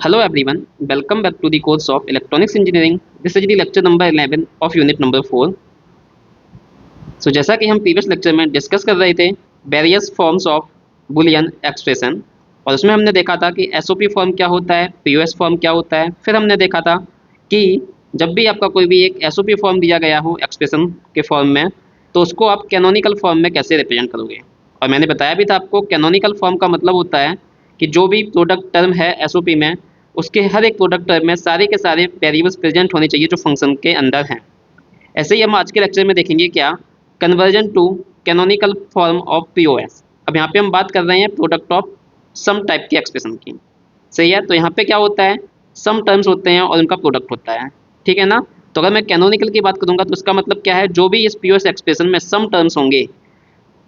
Hello everyone, welcome back to the course of Electronics Engineering. This is the lecture number 11 of unit number 4. जैसा कि हम previous lecture में discuss कर रहे थे various forms of Boolean expression, और उसमें हमने देखा था कि एसओपी फॉर्म क्या होता है, पीओएस फॉर्म क्या होता है। फिर हमने देखा था कि जब भी आपका कोई भी एक एसओपी फॉर्म दिया गया हो एक्सप्रेशन के फॉर्म में, तो उसको आप कैनोनिकल फॉर्म में कैसे रिप्रेजेंट करोगे। और मैंने बताया भी था आपको कैनोनिकल फॉर्म का मतलब होता है कि जो भी प्रोडक्ट टर्म है एसओपी में, उसके हर एक प्रोडक्ट टर्म में सारे के सारे वेरिएबल्स प्रेजेंट होने चाहिए जो फंक्शन के अंदर हैं। ऐसे ही हम आज के लेक्चर में देखेंगे क्या, conversion to canonical form of POS. अब यहाँ पे हम बात कर रहे हैं प्रोडक्ट ऑफ सम टाइप की एक्सप्रेशन की। सही है, तो यहाँ पे क्या होता है, सम टर्म्स होते हैं और उनका प्रोडक्ट होता है। ठीक है ना। तो अगर मैं कैनोनिकल की बात करूंगा तो इसका मतलब क्या है, जो भी इस पीओएस एक्सप्रेशन में सम टर्म्स होंगे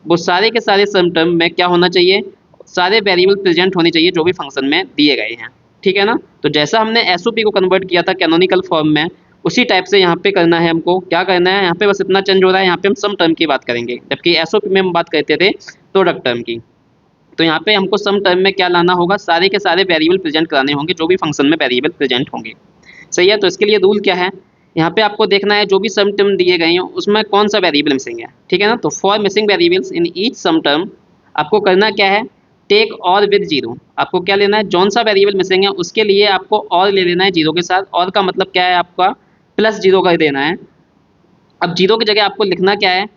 वो सारे के सारे सम टर्म में क्या होना चाहिए, सारे वेरिएबल प्रेजेंट होने चाहिए जो भी फंक्शन में दिए गए हैं। ठीक है ना। तो जैसा हमने एसओपी को कन्वर्ट किया था कैनोनिकल फॉर्म में, उसी टाइप से यहाँ पे करना है। हमको क्या करना है, यहाँ पे बस इतना चेंज हो रहा है, यहाँ पे हम सम टर्म की बात करेंगे जबकि एसओपी में हम बात करते थे प्रोडक्ट टर्म की। तो यहाँ पे हमको सम टर्म में क्या लाना होगा, सारे के सारे वेरिएबल प्रेजेंट कराने होंगे जो भी फंक्शन में वेरिएबल प्रेजेंट होंगे। सही है, तो इसके लिए रूल क्या है, यहाँ पे आपको देखना है जो भी सम टर्म दिए गए हैं उसमें कौन सा वेरिएबल मिसिंग है। ठीक है ना। तो for missing variables in each sum term आपको करना क्या है, टेक और विद जीरो। आपको क्या लेना है, जौन सा वेरिएबल मिसिंग है उसके लिए आपको और ले लेना है जीरो के साथ। और का मतलब क्या है, आपका प्लस जीरो कर देना है। अब जीरो की जगह आपको लिखना क्या है,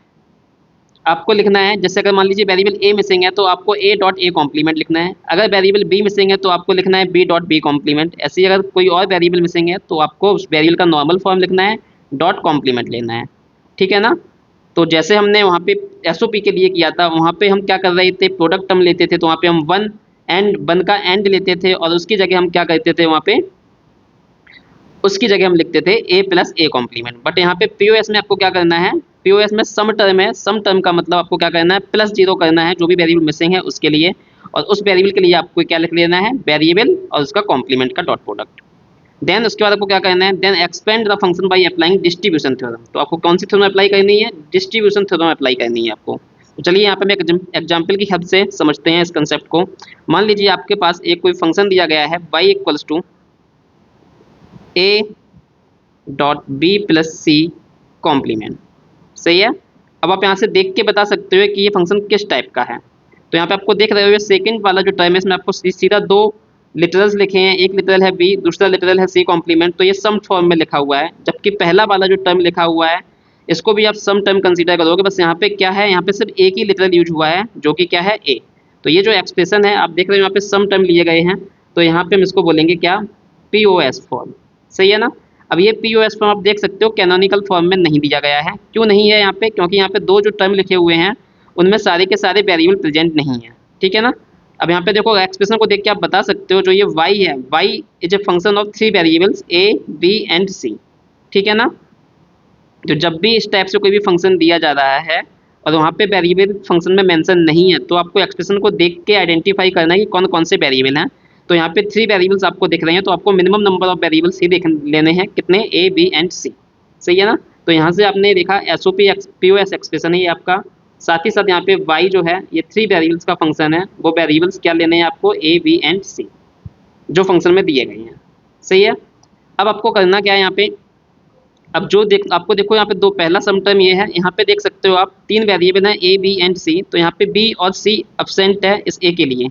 आपको लिखना है जैसे अगर मान लीजिए वेरिएबल ए मिसिंग है तो आपको ए डॉट ए कॉम्प्लीमेंट लिखना है। अगर वेरिएबल बी मिसिंग है तो आपको लिखना है बी डॉट बी कॉम्प्लीमेंट। ऐसे ही अगर कोई और वेरिएबल मिसिंग है तो आपको उस वेरिएबल का नॉर्मल फॉर्म लिखना है, डॉट कॉम्प्लीमेंट लेना है। ठीक है ना। तो जैसे हमने वहाँ पे एसओपी के लिए किया था, वहाँ पे हम क्या कर रहे थे, प्रोडक्ट टर्म लेते थे तो वहाँ पे हम वन का एंड लेते थे और उसकी जगह हम क्या करते थे, वहाँ पे उसकी जगह हम लिखते थे ए प्लस ए कॉम्प्लीमेंट। बट यहाँ पे पीओएस में आपको क्या करना है, पीओएस में सम टर्म है, सम टर्म का मतलब आपको क्या करना है, प्लस जीरो करना है जो भी वेरिएबल मिसिंग है उसके लिए। और उस वेरिएबल के लिए आपको क्या लिख लेना है, वेरिएबल और उसका कॉम्प्लीमेंट का डॉट प्रोडक्ट। देन उसके बाद आपको क्या करना है, then expand the function by applying distribution theorem. तो आपको कौन सी थ्योरम अप्लाई करनी है, डिस्ट्रीब्यूशन थ्योरम अप्लाई करनी है आपको। तो चलिए यहाँ पे मैं एग्जाम्पल की हेल्प से समझते हैं इस कंसेप्ट को। मान लीजिए आपके पास एक कोई फंक्शन दिया गया है y equals to A dot B plus C complement. सही है। अब आप यहाँ से देख के बता सकते हो कि ये फंक्शन किस टाइप का है। तो यहाँ पे आपको देख रहे हो सेकंड वाला जो टर्म है इसमें आपको सीधा दो लिटरल्स लिखे हैं, एक लिटरल है बी, दूसरा लिटरल है सी कॉम्प्लीमेंट। तो ये सम फॉर्म में लिखा हुआ है, जबकि पहला वाला जो टर्म लिखा हुआ है इसको भी आप सम टर्म कंसीडर करोगे। बस यहाँ पे क्या है, यहाँ पे सिर्फ एक ही लिटरल यूज हुआ है जो कि क्या है ए। तो ये जो एक्सप्रेशन है आप देख रहे हो यहाँ पे सम टर्म लिए गए हैं, तो यहाँ पे हम इसको बोलेंगे क्या, पीओएस फॉर्म। सही है ना। अब ये पीओएस फॉर्म आप देख सकते हो कैनोनिकल फॉर्म में नहीं दिया गया है। क्यों नहीं है यहाँ पे, क्योंकि यहाँ पे दो जो टर्म लिखे हुए हैं उनमें सारे के सारे वेरिएबल प्रेजेंट नहीं है। ठीक है ना। अब यहाँ पे देखो एक्सप्रेशन को देख के आप बता सकते हो जो ये y है, y is a function of three variables a b and c। ठीक है ना। तो जब भी इस टाइप से कोई भी फंक्शन दिया जा रहा है और वहाँ पे वेरिएबल फंक्शन में मेंशन नहीं है तो आपको एक्सप्रेशन को देख के आइडेंटिफाई करना है कि कौन कौन से वेरिएबल हैं। तो यहाँ पे थ्री वेरिएबल्स आपको दिख रहे हैं तो आपको मिनिमम नंबर ऑफ वेरिएबल्स ही देख लेने हैं, कितने, ए बी एंड सी। सही है ना। तो यहाँ से आपने देखा S O P POS expression है ये आपका। साथ ही साथ यहाँ पे y जो है ये थ्री वेरिएबल्स का फंक्शन है, वो वेरिएबल्स क्या लेने हैं आपको, ए बी एंड सी जो फंक्शन में दिए गए हैं। सही है। अब आपको करना क्या है यहाँ पे, अब जो आपको देखो यहाँ पे दो, पहला सम टर्म ये है, यहाँ पे देख सकते हो आप तीन वेरिएबल हैं ए बी एंड सी। तो यहाँ पे बी और सी एब्सेंट है इस ए के लिए,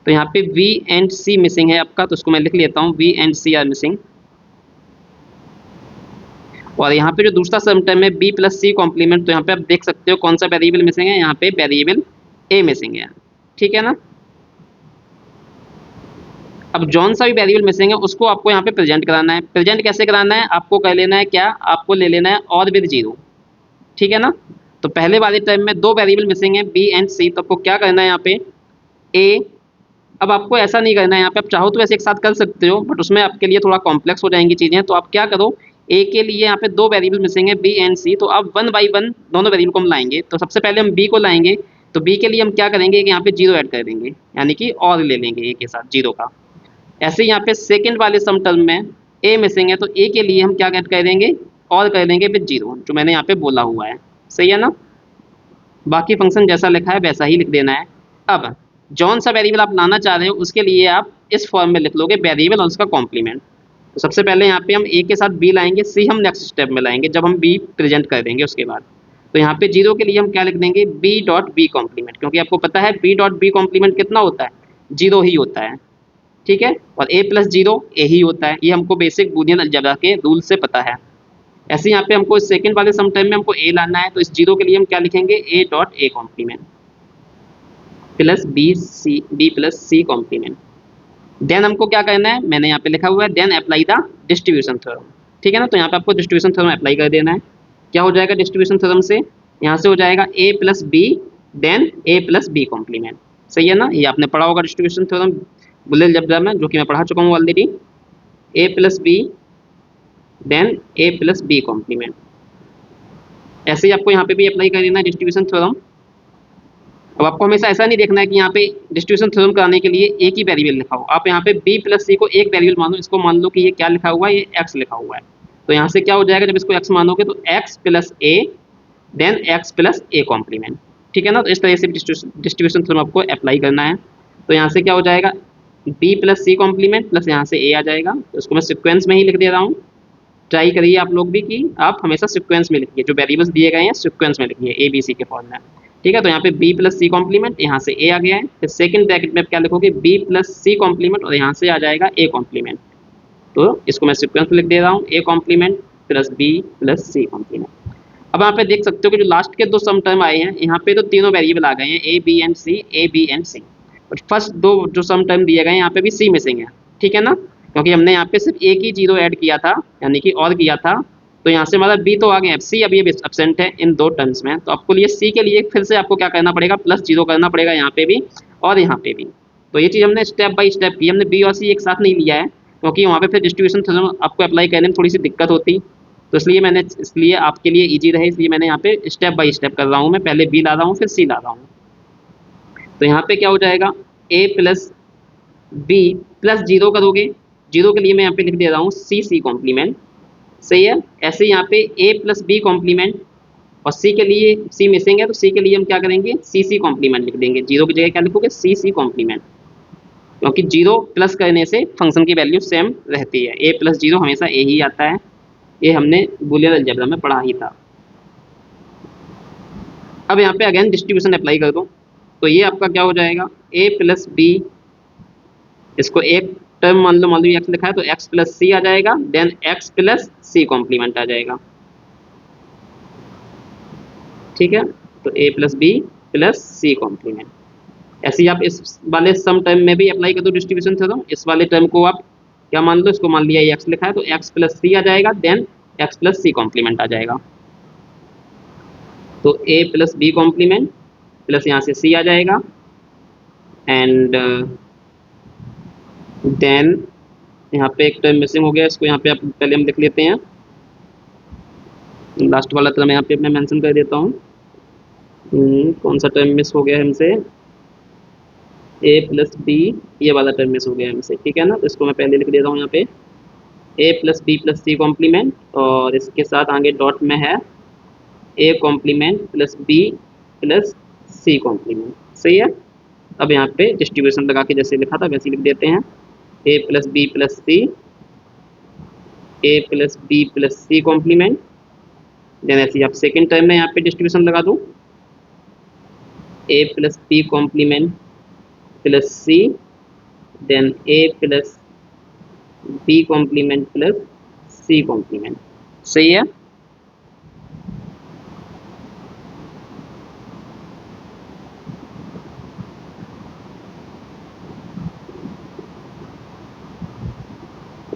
तो यहाँ पे वी एंड सी मिसिंग है आपका। तो उसको मैं लिख लेता हूँ, B and C are missing. और यहाँ पे जो दूसरा सम टर्म है बी प्लस सी कॉम्प्लीमेंट, तो यहाँ पे आप देख सकते हो कौन सा वेरिएबल मिसिंग है, यहाँ पे वेरिएबल ए मिसिंग है। ठीक है ना। अब जौन सा भी वेरिएबल मिसिंग है उसको आपको यहाँ पे प्रेजेंट कराना है। प्रेजेंट कैसे कराना है, आपको कर लेना है क्या, आपको ले लेना है और विद जीरो। ठीक है ना। तो पहले वाले टर्म में दो वेरिएबल मिसिंग है बी एंड सी, तो आपको क्या करना है यहाँ पे, ए। अब आपको ऐसा नहीं करना है, यहाँ पे आप चाहो तो ऐसे एक साथ कर सकते हो बट उसमें आपके लिए थोड़ा कॉम्प्लेक्स हो जाएंगी चीज़ें। तो आप क्या करो, ए के लिए यहाँ पे दो वेरिएबल मिसिंग है बी एंड सी, तो आप वन बाई वन दोनों वेरिएबल को हम लाएंगे। तो सबसे पहले हम बी को लाएंगे, तो बी के लिए हम क्या करेंगे कि यहाँ पे जीरो ऐड कर देंगे, यानी कि और ले लेंगे ए के साथ जीरो का। ऐसे ही यहाँ पे सेकंड वाले सम टर्म में ए मिसिंग है, तो ए के लिए हम क्या ऐड कर देंगे, और कर देंगे विद जीरो, जो मैंने यहाँ पे बोला हुआ है। सही है ना। बाकी फंक्शन जैसा लिखा है वैसा ही लिख देना है। अब जौन सा वेरिएबल आप लाना चाह रहे हो उसके लिए आप इस फॉर्म में लिख लोगे वेरिएबल और उसका कॉम्प्लीमेंट। तो सबसे पहले यहाँ पे हम ए के साथ बी लाएंगे, सी हम नेक्स्ट स्टेप में लाएंगे जब हम बी प्रेजेंट कर देंगे उसके बाद। तो यहाँ पे जीरो के लिए हम क्या लिख देंगे, बी डॉट बी कॉम्प्लीमेंट, क्योंकि आपको पता है बी डॉट बी कॉम्प्लीमेंट कितना होता है, जीरो ही होता है। ठीक है, और ए प्लस जीरो ए ही होता है, ये हमको बेसिक बूलियन अलजेब्रा के रूल से पता है। ऐसे यहाँ पे हमको सेकंड वाले सम टाइम में हमको ए लाना है, तो इस जीरो के लिए हम क्या लिखेंगे, A dot A complement plus B plus C complement. Then हमको क्या करना है, मैंने यहाँ पे लिखा हुआ है then apply the distribution theorem. ठीक है ना, तो यहाँ पे आपको डिस्ट्रीब्यूशन थ्योरम अप्लाई कर देना है। क्या हो जाएगा डिस्ट्रीब्यूशन थ्योरम से, यहाँ से हो जाएगा A plus B then A plus B complement. सही है ना, ये आपने पढ़ा होगा डिस्ट्रीब्यूशन थ्योरम बुलियन अलजेब्रा में, जो कि मैं पढ़ा चुका हूँ already. A plus B then A plus B complement. ऐसे ही आपको यहाँ पे भी अप्लाई कर देना है डिस्ट्रीब्यूशन थ्योरम। अब आपको हमेशा ऐसा नहीं देखना है कि यहाँ पे डिस्ट्रीब्यूशन थ्योरम कराने के लिए एक ही वेरिएबल लिखा हो। आप यहाँ पे बी प्लस सी को एक वेरिएबल मानो, इसको मान लो कि ये क्या लिखा हुआ है, ये एक्स लिखा हुआ है। तो यहाँ से क्या हो जाएगा, जब इसको एक्स मानोगे तो X plus A then X plus A complement. ठीक है ना, तो इस तरह से डिस्ट्रीब्यूशन थ्योरम आपको अप्लाई करना है। तो यहाँ से क्या हो जाएगा, B plus C complement plus यहाँ से ए आ जाएगा। तो इसको मैं सिक्वेंस में ही लिख दे रहा हूँ। ट्राई करिए आप लोग भी कि आप हमेशा सिक्वेंस में लिखिए, जो वेरिएबल्स दिए गए हैं सिक्वेंस में लिखिए ए बी सी के फॉर्म में। ठीक है, तो यहाँ पे बी प्लस सी कॉम्प्लीमेंट, यहाँ से ए आ गया है, फिर सेकंड ब्रैकेट में आप क्या लिखोगे, बी प्लस सी कॉम्प्लीमेंट और यहाँ से आ जाएगा ए कॉम्प्लीमेंट। तो इसको मैं सिक्वेंस में लिख दे रहा हूँ, A complement plus B plus C complement. अब यहाँ पे देख सकते हो कि जो लास्ट के दो सम टर्म आए हैं, यहाँ पे तो तीनों वेरिएबल आ गए हैं, A B and C, A B and C. और फर्स्ट दो जो सम टर्म दिए गए हैं यहाँ पे भी सी मिसिंग है। ठीक है ना, क्योंकि हमने यहाँ पे सिर्फ एक ही जीरो ऐड किया था, यानी कि और किया था। तो यहाँ से हमारा बी तो आ गया, सी अभी एब्सेंट है इन दो टर्म्स में। तो आपको लिए सी के लिए फिर से आपको क्या करना पड़ेगा, प्लस जीरो करना पड़ेगा यहाँ पे भी और यहाँ पे भी। तो ये चीज़ हमने स्टेप बाय स्टेप की, हमने बी और सी एक साथ नहीं लिया है, क्योंकि वहाँ पे फिर डिस्ट्रीब्यूशन थ्योरम आपको अप्लाई करने में थोड़ी सी दिक्कत होती। तो इसलिए आपके लिए ईजी रहे, इसलिए मैंने यहाँ पे स्टेप बाय स्टेप कर रहा हूँ। मैं पहले बी ला रहा हूँ फिर सी ला रहा हूँ। तो यहाँ पे क्या हो जाएगा, A plus B plus zero करोगे, जीरो के लिए मैं यहाँ पे लिख दे रहा हूँ सी कॉम्प्लीमेंट। सही है, ऐसे यहाँ पे ए प्लस बी कॉम्प्लीमेंट और सी के लिए सी मिसिंग है, तो सी के लिए हम क्या करेंगे, सी कॉम्प्लीमेंट लिख देंगे। जीरो की जगह क्या लिखोगे, सी कॉम्प्लीमेंट, क्योंकि जीरो प्लस करने से फंक्शन की वैल्यू सेम रहती है। ए प्लस जीरो हमेशा ए ही आता है, ये हमने बूलियन अलजेब्रा में पढ़ा ही था। अब यहाँ पे अगेन डिस्ट्रीब्यूशन अप्लाई कर दो, तो ये आपका क्या हो जाएगा, ए प्लस बी, इसको एक टर्म मान लो एक्स लिखा है तो एक्स प्लस सी आ जाएगा, then X plus C complement आ जाएगा। ठीक है, तो A plus B plus C complement. ऐसे ही आप इस वाले सम टर्म में भी अप्लाई कर दो डिस्ट्रीब्यूशन थ्योरम। इस वाले टर्म को आप क्या मान लो, इसको मान लिया एक्स लिखा है तो एक्स प्लस सी आ जाएगा, then X plus C complement आ जाएगा। तो A plus B complement plus यहाँ से सी आ जाएगा, एंड देन यहाँ पे एक टर्म मिसिंग हो गया, इसको यहाँ पे आप पहले हम लिख लेते हैं। लास्ट वाला टर्म यहाँ पे मैं मेंशन कर देता हूँ। कौन सा टर्म मिस हो गया है हमसे, ए प्लस बी, ये वाला टर्म मिस हो गया है हमसे। ठीक है ना, तो इसको मैं पहले लिख देता हूँ यहाँ पे A plus B plus C complement, और इसके साथ आगे डॉट में है A complement plus B plus C complement. सही है, अब यहाँ पे डिस्ट्रीब्यूशन लगा के जैसे लिखा था वैसे लिख देते हैं, A plus B plus C, A plus B plus C complement. Then ऐसे आप सेकेंड टर्म में यहाँ पे डिस्ट्रीब्यूशन लगा दो, A plus B complement plus C, then A plus B complement plus C complement. सही है,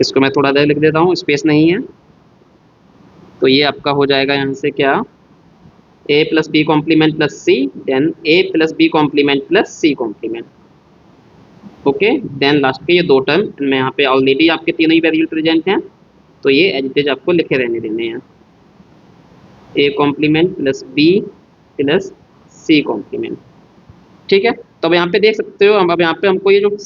इसको मैं थोड़ा देर लिख देता हूँ, स्पेस नहीं है। तो ये आपका हो जाएगा यहाँ से क्या, A plus B complement plus C, then A plus B complement plus C complement. Okay, then last के ये दो टर्म में यहाँ पे ऑलरेडी आपके तीनों ही वेरिएबल प्रेजेंट हैं, तो ये एज इट इज आपको लिखे रहने देने हैं, A complement plus B plus C complement. ठीक है, तो अब यहाँ पे देख सकते हो, अब यहाँ पे हमको ये जो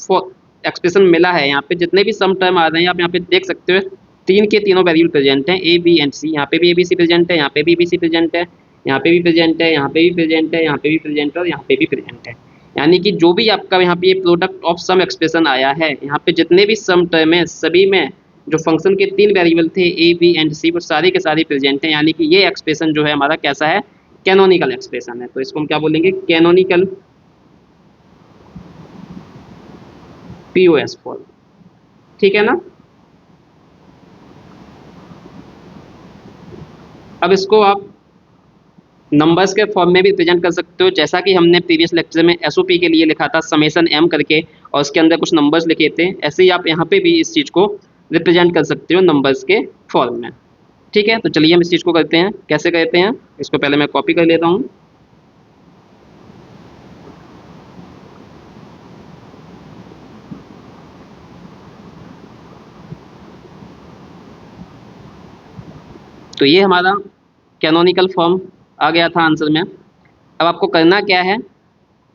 एक्सप्रेशन मिला है, यहाँ पे जितने भी सम टर्म आ रहे हैं आप यहाँ पे देख सकते हो, तीन के तीनों वेरिएबल प्रेजेंट हैं, ए बी एंड सी। यहाँ पे भी ए बी सी प्रेजेंट है, यहाँ पे भी बी सी प्रेजेंट है, यहाँ पे भी प्रेजेंट है, यहाँ पे भी प्रेजेंट है, यहाँ पे भी प्रेजेंट है और यहाँ पे भी प्रेजेंट है। यानी कि जो भी आपका यहाँ पे ये प्रोडक्ट ऑफ सम एक्सप्रेशन आया है, यहाँ पे जितने भी सम टर्म है सभी में जो फंक्शन के तीन वेरिएबल थे ए बी एंड सी वो सारे के सारे प्रेजेंट हैं, यानी कि ये एक्सप्रेशन जो है हमारा कैसा है, कैनोनिकल एक्सप्रेशन है। तो इसको हम क्या बोलेंगे, कैनोनिकल पीओएस फॉर्म। ठीक है ना। अब इसको आप नंबर्स के फॉर्म में भी रिप्रेजेंट कर सकते हो, जैसा कि हमने प्रीवियस लेक्चर में एसओपी के लिए लिखा था समेशन एम करके और उसके अंदर कुछ नंबर्स लिखे थे, ऐसे ही आप यहाँ पे भी इस चीज़ को रिप्रेजेंट कर सकते हो नंबर्स के फॉर्म में। ठीक है, तो चलिए हम इस चीज़ को करते हैं। कैसे करते हैं, इसको पहले मैं कॉपी कर लेता हूँ। तो ये हमारा कैनोनिकल फॉर्म आ गया था आंसर में। अब आपको करना क्या है,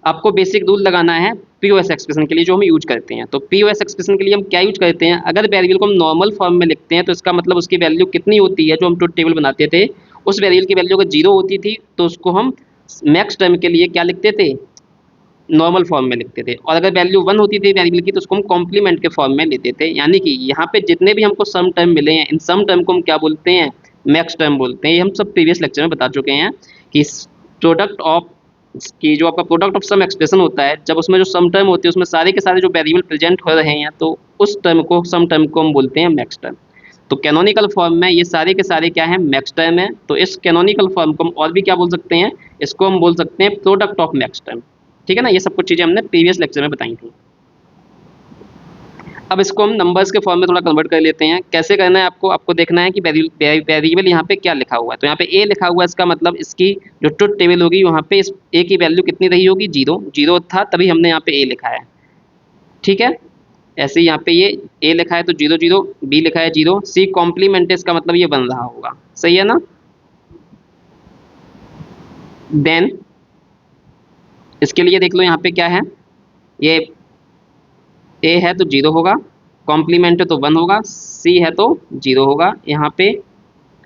आपको बेसिक रूल लगाना है पीओएस एक्सप्रेशन के लिए जो हम यूज करते हैं। तो पीओएस एक्सप्रेशन के लिए हम क्या यूज करते हैं, अगर वेरिएबल को हम नॉर्मल फॉर्म में लिखते हैं तो इसका मतलब उसकी वैल्यू कितनी होती है, जो हम ट्रुथ टेबल बनाते थे उस वेरिएबल की वैल्यू अगर 0 होती थी तो उसको हम मैक्स टर्म के लिए क्या लिखते थे, नॉर्मल फॉर्म में लिखते थे, और अगर वैल्यू 1 होती थी वेरिएबल की तो उसको हम कॉम्प्लीमेंट के फॉर्म में लेते थे। यानी कि यहाँ पे जितने भी हमको सम टर्म मिले हैं इन सम टर्म को हम क्या बोलते हैं, मैक्स टर्म बोलते हैं। ये हम सब प्रीवियस लेक्चर में बता चुके हैं कि प्रोडक्ट ऑफ कि जो आपका प्रोडक्ट ऑफ सम एक्सप्रेशन होता है, जब उसमें जो सम टर्म होती है उसमें सारे के सारे जो वेरिएबल प्रेजेंट हो रहे हैं तो उस टर्म को, सम टर्म को हम बोलते हैं मैक्स टर्म। तो कैनोनिकल फॉर्म में ये सारे के सारे क्या है, मैक्स टर्म है। तो इस कैनोनिकल फॉर्म को हम और भी क्या बोल सकते हैं, इसको हम बोल सकते हैं प्रोडक्ट ऑफ मैक्स टर्म। ठीक है ना, ये सब कुछ चीज़ें हमने प्रीवियस लेक्चर में बताई थी। अब इसको हम नंबर्स के फॉर्म में थोड़ा कन्वर्ट कर लेते हैं। कैसे करना है, आपको आपको देखना है कि वेरिएबल यहाँ पे क्या लिखा हुआ है। तो यहाँ पे ए लिखा हुआ है, इसका मतलब इसकी जो ट्रुथ टेबल होगी वहाँ पे इस ए की वैल्यू कितनी रही होगी, 0 0 था, तभी हमने यहाँ पे ए लिखा है। ठीक है, ऐसे ही यहाँ पे ये ए लिखा है तो 0 0, बी लिखा है 0, सी कॉम्प्लीमेंट है, इसका मतलब ये बन रहा होगा। सही है ना। देन इसके लिए देख लो यहाँ पे क्या है, ये ए है तो 0 होगा, कॉम्प्लीमेंट है तो 1 होगा, सी है तो 0 होगा, यहाँ पे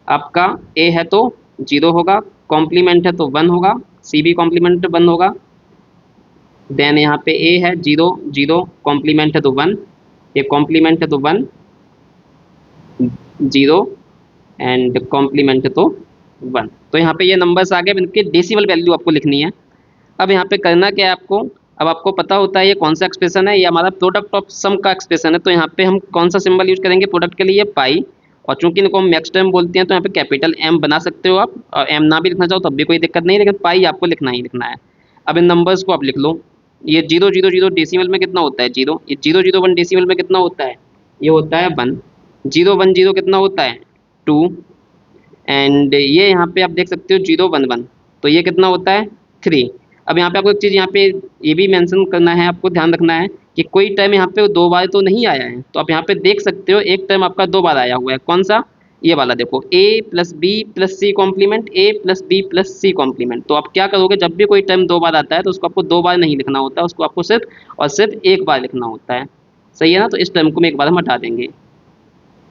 आपका ए है तो 0 होगा, कॉम्प्लीमेंट है तो 1 होगा, सी भी कॉम्प्लीमेंट 1 होगा। देन यहाँ पे ए है 0 0, कॉम्प्लीमेंट है तो 1, ये कॉम्प्लीमेंट है तो 1 0 एंड कॉम्प्लीमेंट है तो 1। तो यहाँ पे ये नंबर्स आ गए, इनकी डेसिमल वैल्यू आपको लिखनी है। अब यहाँ पे करना क्या है आपको, अब आपको पता होता है ये कौन सा एक्सप्रेशन है, ये हमारा प्रोडक्ट ऑफ सम का एक्सप्रेशन है। तो यहाँ पे हम कौन सा सिंबल यूज करेंगे प्रोडक्ट के लिए, पाई, और चूंकि इनको हम मैक्स टर्म बोलते हैं तो यहाँ पे कैपिटल एम बना सकते हो आप, और एम ना भी लिखना चाहो तब भी कोई दिक्कत नहीं, लेकिन पाई आपको लिखना ही लिखना है। अब इन नंबर्स को आप लिख लो, ये 0 0 0 डेसिमल में कितना होता है 0, ये 0 0 1 डेसिमल में कितना होता है, ये होता है 1, 0 1 0 कितना होता है 2, एंड ये यहाँ पे आप देख सकते हो 0 1 1, तो ये कितना होता है 3। अब यहाँ पे आपको एक चीज़ यहाँ पे ये भी मेंशन करना है, आपको ध्यान रखना है कि कोई टर्म यहाँ पे 2 बार तो नहीं आया है। तो आप यहाँ पे देख सकते हो एक टर्म आपका 2 बार आया हुआ है, कौन सा, ये वाला देखो, a plus B plus C complement, a plus B plus C complement. तो आप क्या करोगे, जब भी कोई टर्म 2 बार आता है तो उसको आपको 2 बार नहीं लिखना होता है, उसको आपको सिर्फ और सिर्फ एक बार लिखना होता है। सही है ना, तो इस टर्म को हम एक बार हम हटा देंगे।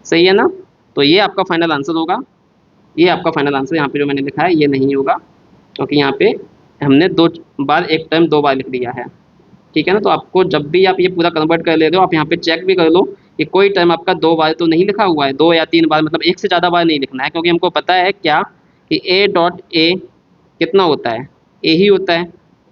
सही है ना, तो ये आपका फाइनल आंसर होगा। ये आपका फाइनल आंसर यहाँ पे जो मैंने लिखा है ये नहीं होगा, क्योंकि यहाँ पे हमने 2 बार एक टर्म 2 बार लिख दिया है। ठीक है ना, तो आपको जब भी आप ये पूरा कन्वर्ट कर ले रहे हो आप यहाँ पे चेक भी कर लो कि कोई टर्म आपका 2 बार तो नहीं लिखा हुआ है, 2 या 3 बार, मतलब एक से ज़्यादा बार नहीं लिखना है, क्योंकि हमको पता है क्या कि ए डॉट ए कितना होता है, ए ही होता है।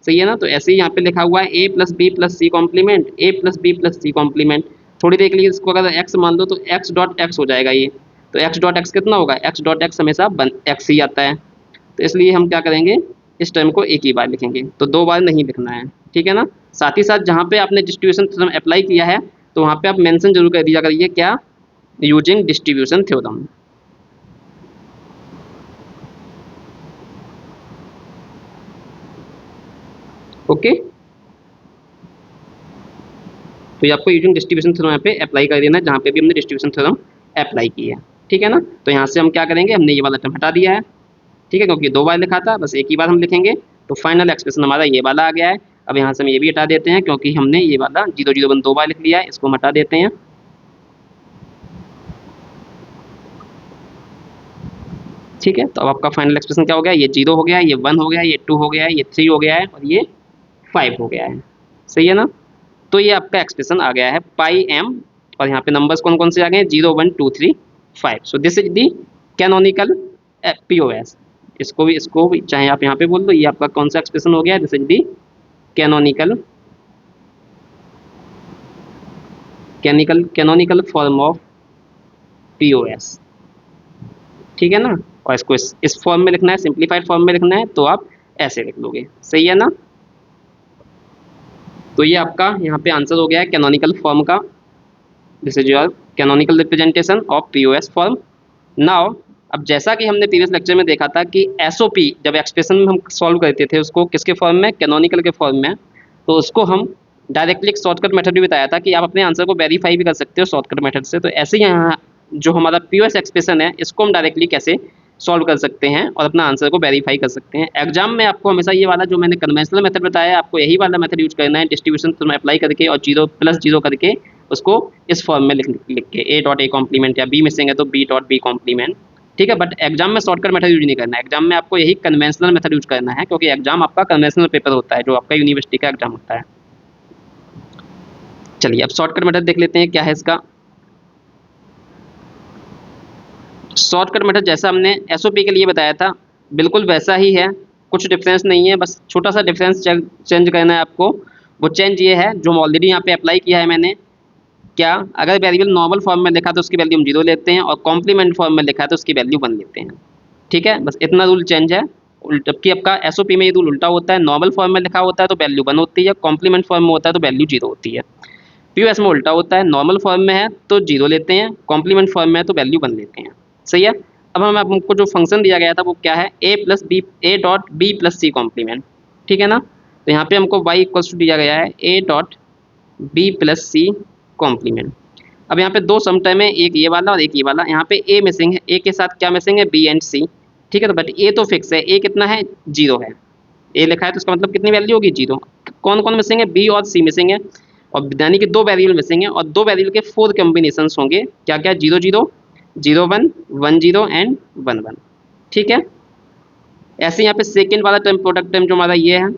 सही है ना, तो ऐसे ही यहाँ पे लिखा हुआ है A plus B plus C complement, A plus B plus C complement. थोड़ी देर के लिए इसको अगर एक्स मान लो तो एक्स डॉट एक्स हो जाएगा ये, तो एक्स डॉट एक्स कितना होगा, एक्स डॉट एक्स हमेशा एक्स ही आता है। तो इसलिए हम क्या करेंगे, इस टर्म को एक ही बार लिखेंगे, तो 2 बार नहीं लिखना है। ठीक है ना, साथ ही साथ जहाँ पे आपने डिस्ट्रीब्यूशन थ्योरम अप्लाई किया है तो वहाँ पे आप मेंशन जरूर कर दिया करिए क्या, यूजिंग डिस्ट्रीब्यूशन थ्योरम। ओके, तो ये आपको यूजिंग डिस्ट्रीब्यूशन थ्योरम यहाँ पे अप्लाई कर देना है, जहाँ पे भी हमने डिस्ट्रीब्यूशन थ्योरम अप्लाई की है। ठीक है ना, तो यहाँ से हम क्या करेंगे, हमने ये वाला टर्म हटा दिया है। ठीक है, क्योंकि 2 बार लिखा था, बस एक ही बार हम लिखेंगे, तो फाइनल एक्सप्रेशन हमारा ये वाला आ गया है। अब यहाँ से हम ये भी हटा देते हैं, क्योंकि हमने ये वाला 0 0 1 2 बार लिख लिया है, इसको हम हटा देते हैं। ठीक है, तो अब आपका फाइनल एक्सप्रेशन क्या हो गया, ये 0 हो गया, ये 1 हो गया, ये 2 हो गया, ये 3 हो गया है, और ये 5 हो गया है। सही है ना? तो ये आपका एक्सप्रेशन आ गया है पाई एम, और यहाँ पे नंबर्स कौन कौन से आ गए हैं, 0 1 2 3 5। So this is the canonical POS. इसको भी चाहे आप यहाँ पे बोल दो, ये आपका कौन सा एक्सप्रेशन हो गया, this is the canonical canonical form of POS. ठीक है ना? और इसको इस फॉर्म में लिखना है, सिंप्लीफाइड फॉर्म में लिखना है, तो आप ऐसे लिख लोगे। सही है ना? तो ये आपका यहाँ पे आंसर हो गया है कैनोनिकल फॉर्म का। This is your canonical representation of POS form. Now अब जैसा कि हमने प्रीवियस लेक्चर में देखा था कि एसओपी जब एक्सप्रेशन में हम सॉल्व करते थे उसको किसके फॉर्म में, कैनोनिकल के फॉर्म में, तो उसको हम डायरेक्टली एक शॉर्टकट मेथड भी बताया था कि आप अपने आंसर को वेरीफाई भी कर सकते हो शॉर्टकट मेथड से। तो ऐसे ही यहाँ जो हमारा पीओएस एक्सप्रेशन है इसको हम डायरेक्टली कैसे सॉल्व कर सकते हैं और अपना आंसर को वेरीफाई कर सकते हैं। एग्जाम में आपको हमेशा ये वाला जो मैंने कन्वेंशनल मेथड बताया, आपको यही वाला मेथड यूज करना है, डिस्ट्रीब्यूशन अप्लाई करके और 0 + 0 करके उसको इस फॉर्म में लिख के ए डॉट ए कॉम्प्लीमेंट, या बी मिसिंग है तो बी डॉट बी कॉम्प्लीमेंट। ठीक है, बट एग्जाम में शॉर्टकट मेथड यूज नहीं करना है, एग्जाम में आपको यही कन्वेंशनल मेथड यूज करना है, क्योंकि एग्जाम आपका कन्वेंशनल पेपर होता है जो आपका यूनिवर्सिटी का एग्जाम होता है। चलिए अब शॉर्टकट मेथड देख लेते हैं क्या है इसका। शॉर्टकट मेथड जैसा हमने एसओपी के लिए बताया था बिल्कुल वैसा ही है, कुछ डिफरेंस नहीं है, बस छोटा सा डिफरेंस चेंज करना है आपको। वो चेंज ये है जो ऑलरेडी यहाँ पे अप्लाई किया है मैंने, क्या अगर वेरिएबल नॉर्मल फॉर्म में लिखा तो उसकी वैल्यू हम 0 लेते हैं, और कॉम्प्लीमेंट फॉर्म में लिखा है तो उसकी वैल्यू 1 लेते हैं। ठीक है, बस इतना रूल चेंज है। जबकि आपका एसओपी में ये रूल उल्टा होता है, नॉर्मल फॉर्म में लिखा होता है तो वैल्यू 1 होती है, कॉम्प्लीमेंट फॉर्म में होता है तो वैल्यू 0 होती है। पीओएस में उल्टा होता है, नॉर्मल फॉर्म में है तो 0 लेते हैं, कॉम्प्लीमेंट फॉर्म में है तो वैल्यू 1 लेते हैं। सही है। अब हम आपको जो फंक्शन दिया गया था वो क्या है, A dot B plus C complement. ठीक है ना? तो यहाँ पे हमको y इक्वल्स टू दिया गया है A dot B plus C complement. अब यहाँ पे दो सम टर्म है, एक ये वाला और एक ये वाला। यहाँ पे ए मिसिंग है, ए के साथ क्या मिसिंग है, बी एंड सी। ठीक है, तो बट ए तो फिक्स है, ए कितना है, 0 है। ए लिखा है तो इसका मतलब कितनी वैल्यू होगी, 0। कौन कौन मिसिंग है, बी और सी मिसिंग है, और यानी कि 2 वेरिएबल मिसिंग है, और 2 वेरिएबल के 4 कॉम्बिनेशंस होंगे। क्या क्या, 0 0 0 1 1 0 एंड 1 1। ठीक है। ऐसे यहाँ पे सेकेंड वाला टर्म प्रोडक्ट टर्म जो हमारा ये है,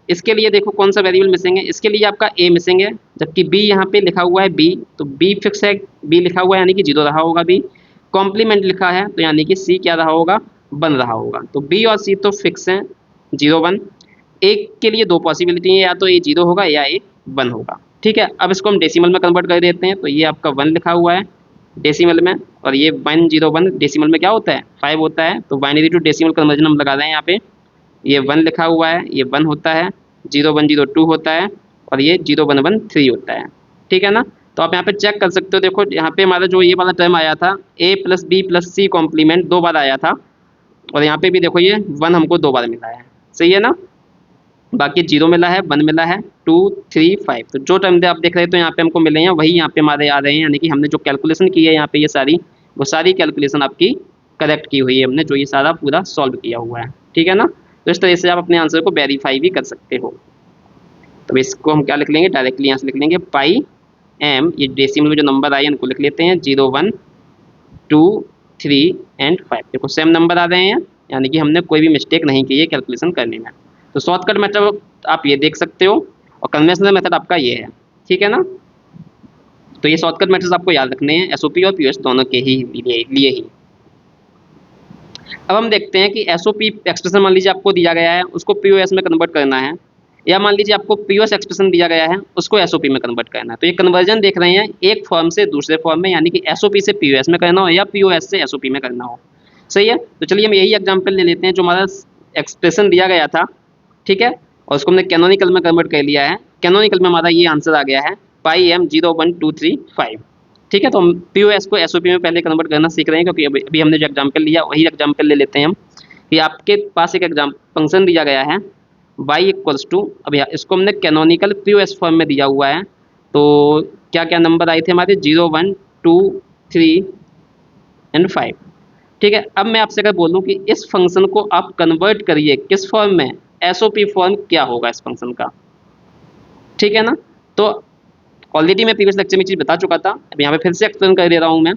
इसके लिए देखो कौन सा वेरिएबल मिसिंग है, इसके लिए आपका ए मिसिंग है, जबकि बी यहाँ पे लिखा हुआ है बी, तो बी फिक्स है, बी लिखा हुआ है यानी कि 0 रहा होगा बी। कॉम्प्लीमेंट लिखा है तो यानी कि सी क्या रहा होगा, 1 रहा होगा। तो बी और सी तो फिक्स हैं, 0 1। एक के लिए 2 पॉसिबिलिटी है, या तो ए 0 होगा या ए 1 होगा। ठीक है, अब इसको हम डेसिमल में कन्वर्ट कर देते हैं, तो ये आपका 1 लिखा हुआ है डेसिमल में, और ये 1 0 1 डेसिमल में क्या होता है, 5 होता है। तो बाइनरी टू डेसिमल कन्वर्जन हम लगा रहे हैं यहाँ पे। ये 1 लिखा हुआ है, ये 1 होता है, 0 1 0 2 होता है, और ये 0 1 1 3 होता है। ठीक है ना? तो आप यहाँ पे चेक कर सकते हो, देखो यहाँ पे हमारा जो ये वाला टर्म आया था A plus B plus C complement 2 बार आया था, और यहाँ पे भी देखो ये 1 हमको 2 बार मिला है। सही है ना? बाकी 0 मिला है, 1 मिला है, 2 3 5। तो जो टर्म आप देख रहे हो तो यहाँ पे हमको मिले हैं, वही यहाँ पे हमारे आ रहे हैं, यानी कि हमने जो कैलकुलेशन की है यहाँ पे ये सारी, वो सारी कैलकुलेशन आपकी करेक्ट की हुई है हमने, जो ये सारा पूरा सॉल्व किया हुआ है। ठीक है ना? तो इस तरह से आप अपने आंसर को वेरीफाई भी कर सकते हो। तो इसको हम क्या लिख लेंगे, डायरेक्टली यहाँ से लिख लेंगे पाई एम, ये डेसिमल में जो नंबर आए इनको लिख लेते हैं, 0 1 2 3 एंड 5। देखो सेम नंबर आ रहे हैं, यानी कि हमने कोई भी मिस्टेक नहीं की है कैलकुलेशन करने में। तो शॉर्टकट मेथड आप ये देख सकते हो, और कन्वेंशनल मेथड आपका ये है। ठीक है ना? तो ये शॉर्टकट मेथड्स आपको याद रखने हैं, एसओपी और पीओएस दोनों के ही लिए ही। अब हम देखते हैं कि एसओपी एक्सप्रेशन मान लीजिए आपको दिया गया है, उसको पीओएस में कन्वर्ट करना है, या मान लीजिए आपको पीओएस एक्सप्रेशन दिया गया है, उसको एसओपी में कन्वर्ट करना है। तो ये कन्वर्जन देख रहे हैं एक फॉर्म से दूसरे फॉर्म में, यानी कि एसओपी से पीओएस में करना हो या पीओएस से एसओपी में करना हो। सही है। तो चलिए हम यही एग्जाम्पल ले लेते हैं, जो हमारा एक्सप्रेशन दिया गया था। ठीक है, और उसको हमने कैनोनिकल में कन्वर्ट कर लिया है। कैनोनिकल में हमारा ये आंसर आ गया है पाई एम 0 1 2 3 5। ठीक है, तो हम पीओएस को एसओपी में पहले कन्वर्ट करना सीख रहे हैं, क्योंकि अभी हमने जो एग्जाम्पल लिया वही एग्जाम्पल ले लेते हैं हम। कि आपके पास एक एग्जाम फंक्शन दिया गया है y इक्वल्स टू, अब इसको हमने कैनोनिकल पीओएस फॉर्म में दिया हुआ है। तो क्या क्या नंबर आए थे हमारे, 0 1 2 3 एंड 5। ठीक है, अब मैं आपसे अगर बोलूँ कि इस फंक्शन को आप कन्वर्ट करिए किस फॉर्म में, एसओपी फॉर्म, क्या होगा इस फंक्शन का। ठीक है ना? तो ऑलरेडी मैं प्रीवियस लेक्चर में चीज़ बता चुका था, अब यहाँ पे फिर से एक्सप्लेन कर दे रहा हूँ मैं।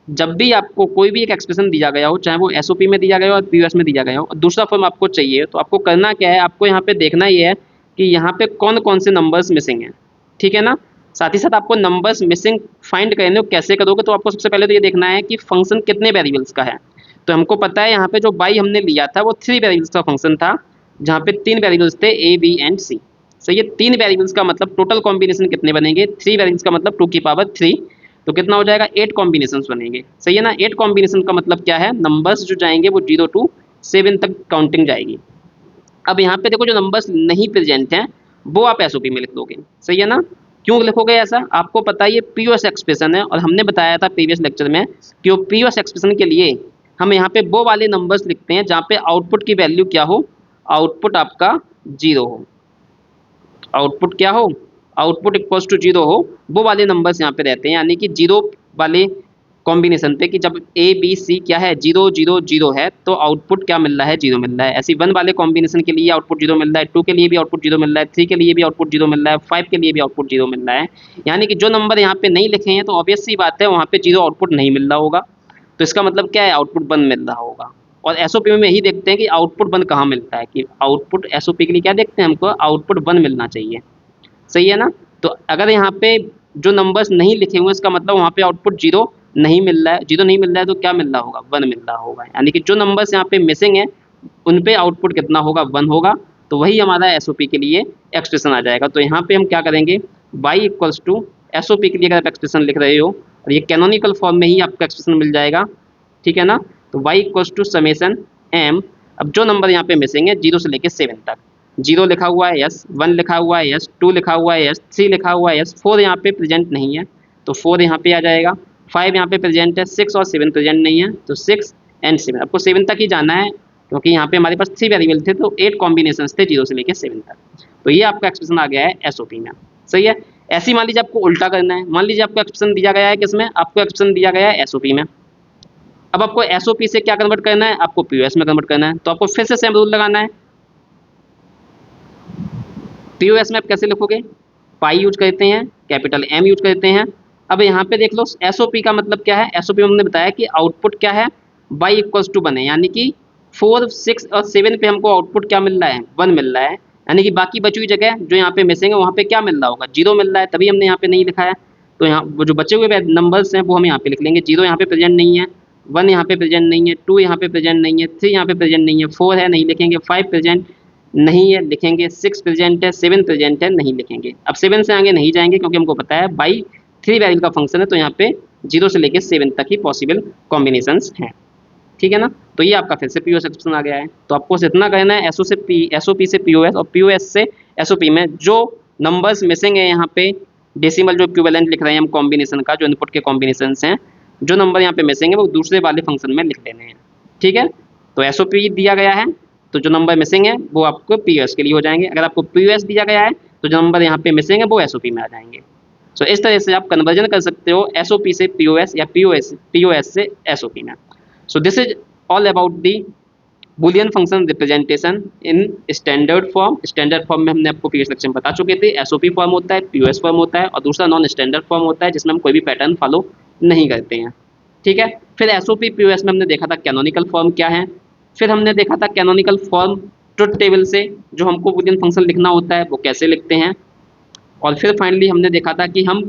जब भी आपको कोई भी एक एक्सप्रेशन दिया गया हो, चाहे वो एसओपी में दिया गया हो और पीओएस में दिया गया हो, और दूसरा फॉर्म आपको चाहिए, तो आपको करना क्या है, आपको यहाँ पे देखना ये है कि यहाँ पे कौन कौन से नंबर्स मिसिंग हैं, ठीक है ना। साथ ही साथ आपको नंबर्स मिसिंग फाइंड करने हो कैसे करोगे, तो आपको सबसे पहले तो ये देखना है कि फंक्शन कितने वेरिएबल्स का है। तो हमको पता है यहाँ पे जो बाई हमने लिया था वो 3 वेरिएबल्स का फंक्शन था, जहाँ पे 3 वेरिएबल्स थे ए बी एंड सी। सही है, 3 वेरिएबल्स का मतलब टोटल कॉम्बिनेशन कितने बनेंगे, 3 वेरिएबल्स का मतलब 2 की पावर 3, तो कितना हो जाएगा 8 कॉम्बिनेशन बनेंगे। सही है ना, 8 कॉम्बिनेशन का मतलब क्या है, नंबर्स जो जाएंगे वो 0 to 7 तक काउंटिंग जाएगी। अब यहाँ पे देखो जो नंबर्स नहीं प्रेजेंट हैं वो आप एसओपी में लिख दोगे। सही है ना, क्यों लिखोगे ऐसा, आपको पता है ये पीओएस एक्सप्रेशन है, और हमने बताया था प्रीवियस लेक्चर में कि वो पीओएस एक्सप्रेशन के लिए हम यहाँ पे वो वाले नंबर्स लिखते हैं जहाँ पे आउटपुट की वैल्यू क्या हो, आउटपुट आपका 0 हो, आउटपुट क्या हो, आउटपुट इक्वल्स टू 0 हो, वो वाले नंबर्स यहाँ पे रहते हैं, यानी कि 0 वाले कॉम्बिनेशन पे कि जब ए बी सी क्या है 0 0 0 है तो आउटपुट क्या मिल रहा है, 0 मिल रहा है। ऐसी 1 वाले कॉम्बिनेशन के लिए आउटपुट 0 मिल रहा है, 2 के लिए भी आउटपुट 0 मिल रहा है, 3 के लिए भी आउटपुट 0 मिल रहा है, 5 के लिए भी आउटपुट 0 मिल रहा है। यानी कि जो नंबर यहाँ पे नहीं लिखे हैं तो ऑब्वियस सी बात है वहाँ पे 0 आउटपुट नहीं मिल रहा होगा, तो इसका मतलब क्या है, आउटपुट 1 मिल रहा होगा। और एसओपी में यही देखते हैं कि आउटपुट 1 कहाँ मिलता है, कि आउटपुट एसओपी के लिए क्या देखते हैं, हमको आउटपुट 1 मिलना चाहिए। सही है ना, तो अगर यहाँ पे जो नंबर्स नहीं लिखे हुए इसका मतलब वहाँ पे आउटपुट 0 नहीं मिल रहा है, 0 नहीं मिल रहा है तो क्या मिल रहा होगा, 1 मिल रहा होगा। यानी कि जो नंबर्स यहाँ पे मिसिंग है उन पे आउटपुट कितना होगा, 1 होगा। तो वही हमारा एसओपी के लिए एक्सप्रेशन आ जाएगा। तो यहाँ पे हम क्या करेंगे, y इक्वल्स टू एसओपी के लिए अगर आप एक्सप्रेशन लिख रहे हो और ये कैनोनिकल फॉर्म में ही आपको एक्सप्रेशन मिल जाएगा, ठीक है ना। तो y equals to summation m, अब जो नंबर यहाँ पे मिसिंग है 0 से लेकर 7 तक, 0 लिखा हुआ है यस, 1 लिखा हुआ है यस, 2 लिखा हुआ है यस, 3 लिखा हुआ है यस, 4 यहाँ पे प्रेजेंट नहीं है तो 4 यहाँ पे आ जाएगा, 5 यहाँ पे प्रेजेंट है, 6 और 7 प्रेजेंट नहीं है तो 6 एंड 7, आपको 7 तक ही जाना है क्योंकि यहाँ पे हमारे पास 3 वेरिएबल थे तो 8 कॉम्बिनेशन थे 0 से लेकर 7 तक। तो ये आपका एक्सप्रेशन आ गया है एसओपी में। सही है, ऐसी मान लीजिए आपको उल्टा करना है, मान लीजिए आपको एक्सप्रेशन दिया गया है किसमें, आपको एक्सप्रेशन दिया गया है एसओपी में। अब आपको एसओपी से क्या कन्वर्ट करना है, आपको पीओएस में कन्वर्ट करना है, तो आपको फिर से सेम रूल लगाना है। पीओएस में आप कैसे लिखोगे, पाई यूज करते हैं, कैपिटल एम यूज करते हैं। अब यहाँ पे देख लो एसओपी का मतलब क्या है, एसओपी में हमने बताया कि आउटपुट क्या है, y इक्वल्स टू 1 है, यानी कि 4 6 और 7 पे हमको आउटपुट क्या मिल रहा है, 1 मिल रहा है। यानी कि बाकी बची हुई जगह जो यहाँ पे मिसिंग है वहाँ पे क्या मिल रहा होगा, 0 मिल रहा है, तभी हमने यहाँ पे नहीं लिखा है। तो यहाँ वो जो बचे हुए नंबर्स हैं वो हम यहाँ पे लिख लेंगे, 0 यहाँ पे प्रेजेंट नहीं है, 1 यहाँ पे प्रेजेंट नहीं है, 2 यहाँ पे प्रेजेंट नहीं है, 3 यहाँ पे प्रेजेंट नहीं है, 4 है नहीं लिखेंगे, 5 प्रेजेंट नहीं है लिखेंगे, 6 प्रेजेंट है, 7 प्रेजेंट है नहीं लिखेंगे। अब 7 से आगे नहीं जाएंगे क्योंकि हमको पता है बाई 3 वेरिएबल का फंक्शन है, तो यहाँ पे 0 से लेकर 7 तक ही पॉसिबल कॉम्बिनेशंस हैं, ठीक है ना। तो ये आपका फिर से पीओएस एक्सप्रेशन आ गया है। तो आपको इतना करना है एसओपी से पीओएस और पीओएस से एसओपी में जो नंबर्स मिसिंग है यहाँ पे डेसिमल जो इक्विवेलेंट लिख रहे हैं हम कॉम्बिनेशन का, जो इनपुट के कॉम्बिनेशन हैं, जो नंबर यहाँ पे मिसिंग है वो दूसरे वाले फंक्शन में लिख लेने हैं, ठीक है। तो एसओपी दिया गया है तो जो नंबर मिसिंग है वो आपको पीओएस के लिए हो जाएंगे, अगर आपको पीओएस दिया गया है तो जो नंबर यहाँ पे मिसिंग है वो एसओपी में आ जाएंगे। सो इस तरह से आप कन्वर्जन कर सकते हो एसओपी से पीओएस या पीओएस से एसओपी में। So this is all about the Boolean function representation in standard form. Standard form में हमने आपको प्रीवियस लेक्चर में बता चुके थे, एसओपी फॉर्म होता है, पीओएस फॉर्म होता है, और दूसरा नॉन स्टैंडर्ड फॉर्म होता है जिसमें हम कोई भी पैटर्न फॉलो नहीं करते हैं, ठीक है। फिर एसओपी पीओएस में हमने देखा था कैनोनिकल फॉर्म क्या है, फिर हमने देखा था कैनोनिकल फॉर्म ट्रुथ टेबल से जो हमको बूलियन फंक्शन लिखना होता है वो कैसे लिखते हैं, और फिर फाइनली हमने देखा था कि हम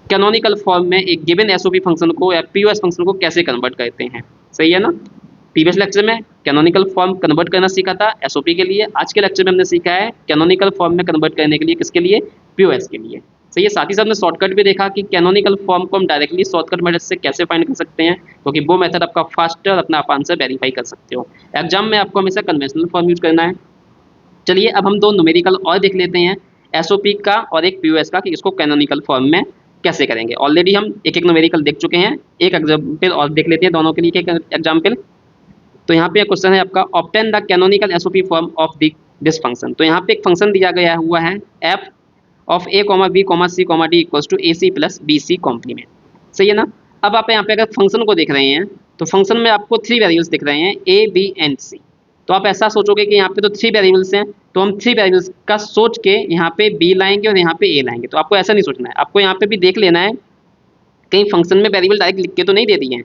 कैनोनिकल फॉर्म में एक गिवन एसओपी फंक्शन को या पीओएस फंक्शन को कैसे कन्वर्ट करते हैं। सही है ना, प्रीवियस लेक्चर में कैनोनिकल फॉर्म कन्वर्ट करना सीखा था एसओपी के लिए, आज के लेक्चर में हमने सीखा है कैनोनिकल फॉर्म में कन्वर्ट करने के लिए, किसके लिए, पीओएस के लिए। सही है, साथ ही साथ हमने शॉर्टकट भी देखा कि कैनोनिकल फॉर्म को हम डायरेक्टली शॉर्टकट मेथड से कैसे फाइंड कर सकते हैं, क्योंकि वो मेथड आपका फास्ट है और अपना आप आंसर वेरीफाई कर सकते हो। एग्जाम में आपको हमेशा कन्वेंशनल फॉर्म यूज करना है। चलिए अब हम दो न्यूमेरिकल और देख लेते हैं, एसओपी का और एक पीओएस का, कि इसको कैनोनिकल फॉर्म में कैसे करेंगे। ऑलरेडी हम एक एक न्यूमेरिकल देख चुके हैं, एक एग्जाम्पल और देख लेते हैं दोनों के लिए एक एग्जाम्पल। तो यहाँ पे क्वेश्चन है आपका, obtain the canonical SOP form of this function. तो यहाँ पे एक फंक्शन दिया गया हुआ है F of A comma B comma C comma D equals to A C plus B C complement. सही है ना, अब आप यहाँ पे अगर फंक्शन को देख रहे हैं तो फंक्शन में आपको 3 वेरिएबल्स दिख रहे हैं ए बी एंड सी। तो आप ऐसा सोचोगे कि यहाँ पे तो 3 वेरिएबल्स हैं, तो हम 3 वेरिएबल्स का सोच के यहाँ पे बी लाएंगे और यहाँ पे ए लाएंगे। तो आपको ऐसा नहीं सोचना है, आपको यहाँ पे भी देख लेना है कहीं फंक्शन में वेरिएबल डायरेक्ट लिख के तो नहीं दे दिए हैं।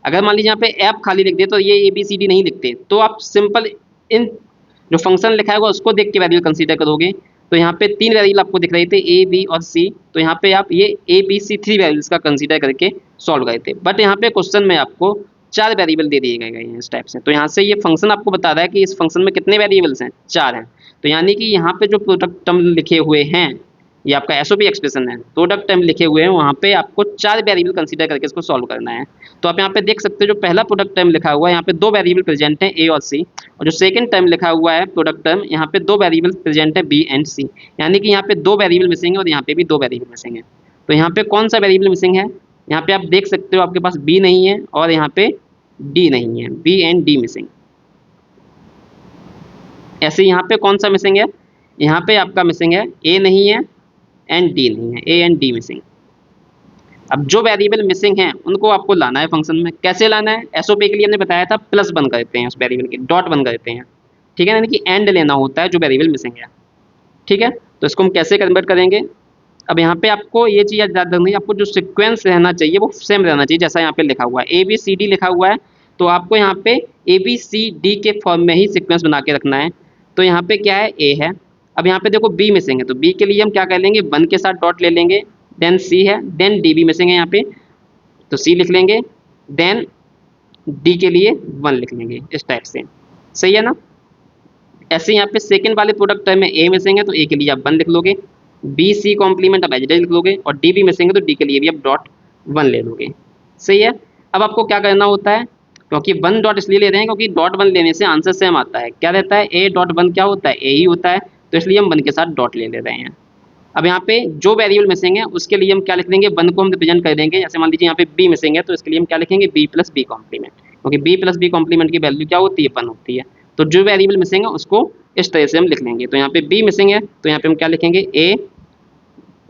अगर मान लीजिए यहाँ पे ऐप खाली लिख दे तो ये ए बी सी डी नहीं लिखते, तो आप सिंपल इन जो फंक्शन लिखा होगा उसको देख के वेरिएबल कंसीडर करोगे। तो यहाँ पे 3 वेरिएबल आपको दिख रहे थे, ए बी और सी। तो यहाँ पे आप ये ए बी सी 3 वेरिएबल्स का कंसीडर करके सॉल्व करते, बट यहाँ पे क्वेश्चन में आपको 4 वेरिएबल दे दिए गए हैं इस टाइप से। तो यहाँ से ये फंक्शन आपको बता रहा है कि इस फंक्शन में कितने वेरिएबल्स हैं, 4 हैं। तो यानी कि यहाँ पे जो प्रोडक्ट टर्म लिखे हुए हैं, ये आपका एसओपी एक्सप्रेशन है, प्रोडक्ट टर्म लिखे हुए हैं, वहाँ पे आपको 4 वेरिएबल कंसीडर करके इसको सॉल्व करना है। तो आप यहाँ पे देख सकते हो, जो पहला प्रोडक्ट टर्म लिखा हुआ है यहाँ पे 2 वेरिएबल प्रेजेंट है, ए और सी। और जो सेकंड टर्म लिखा हुआ है प्रोडक्ट टर्म, यहाँ पे 2 वेरिएबल प्रेजेंट है, बी एंड सी। यानी कि यहाँ पे 2 वेरिएबल मिसिंग है और यहाँ पे भी 2 वेरिएबल मिसिंग है। तो यहाँ पे कौन सा वेरिएबल मिसिंग है, यहाँ पे आप देख सकते हो आपके पास बी नहीं है और यहाँ पे डी नहीं है, बी एंड डी मिसिंग। ऐसे यहाँ पे कौन सा मिसिंग है, यहाँ पे आपका मिसिंग है ए नहीं है एंड डी नहीं है, ए एंड डी मिसिंग। अब जो वेरिएबल मिसिंग हैं उनको आपको लाना है फंक्शन में। कैसे लाना है, एसओपी के लिए हमने बताया था प्लस बन करते हैं उस वेरिएबल के, डॉट बन करते हैं, ठीक है, यानी कि एंड लेना होता है जो वेरिएबल मिसिंग है, ठीक है। तो इसको हम कैसे कन्वर्ट करेंगे, अब यहाँ पे आपको ये चीज़ याद रखनी है, आपको जो सीक्वेंस रहना चाहिए वो सेम रहना चाहिए जैसा यहाँ पे लिखा हुआ है, ए बी सी डी लिखा हुआ है। तो आपको यहाँ पे ए बी सी डी के फॉर्म में ही सीक्वेंस बना के रखना है। तो यहाँ पे क्या है, ए है। अब यहाँ पे देखो बी मिसिंग है, तो बी के लिए हम क्या कर लेंगे, 1 के साथ डॉट ले लेंगे। देन सी है, देन डी भी मिसिंग है यहाँ पे, तो सी लिख लेंगे। देन डी के लिए 1 लिख लेंगे, इस टाइप से, सही है ना। ऐसे यहाँ पे सेकंड वाले प्रोडक्ट टर्म में ए मिसिंग है, तो ए के लिए आप 1 लिख लोगे, बी सी कॉम्प्लीमेंट आप एज लिख लोगे, और डी भी मिसिंग है तो डी के लिए भी आप डॉट 1 ले लोगे, सही है। अब आपको क्या करना होता है, क्योंकि 1 डॉट इसलिए ले रहे हैं क्योंकि डॉट 1 लेने से आंसर सेम आता है, क्या रहता है, ए डॉट 1 क्या होता है, ए ही होता है, तो इसलिए हम 1 के साथ डॉट ले रहे हैं। अब यहाँ पे जो वेरिएबल मिसिंग है उसके लिए हम क्या लिख देंगे, 1 को हम रिप्रेजेंट कर देंगे, जैसे मान लीजिए यहाँ पे बी मिसिंग है तो इसके लिए हम क्या लिखेंगे, बी प्लस बी कॉम्प्लीमेंट, क्योंकि बी प्लस बी कॉम्प्लीमेंट की वैल्यू क्या होती है, 1 होती है। तो जो वेरिएबल मिसिंग है उसको इस तरह से हम लिख लेंगे। तो यहाँ पे बी मिसिंग है तो यहाँ पे हम क्या लिखेंगे, ए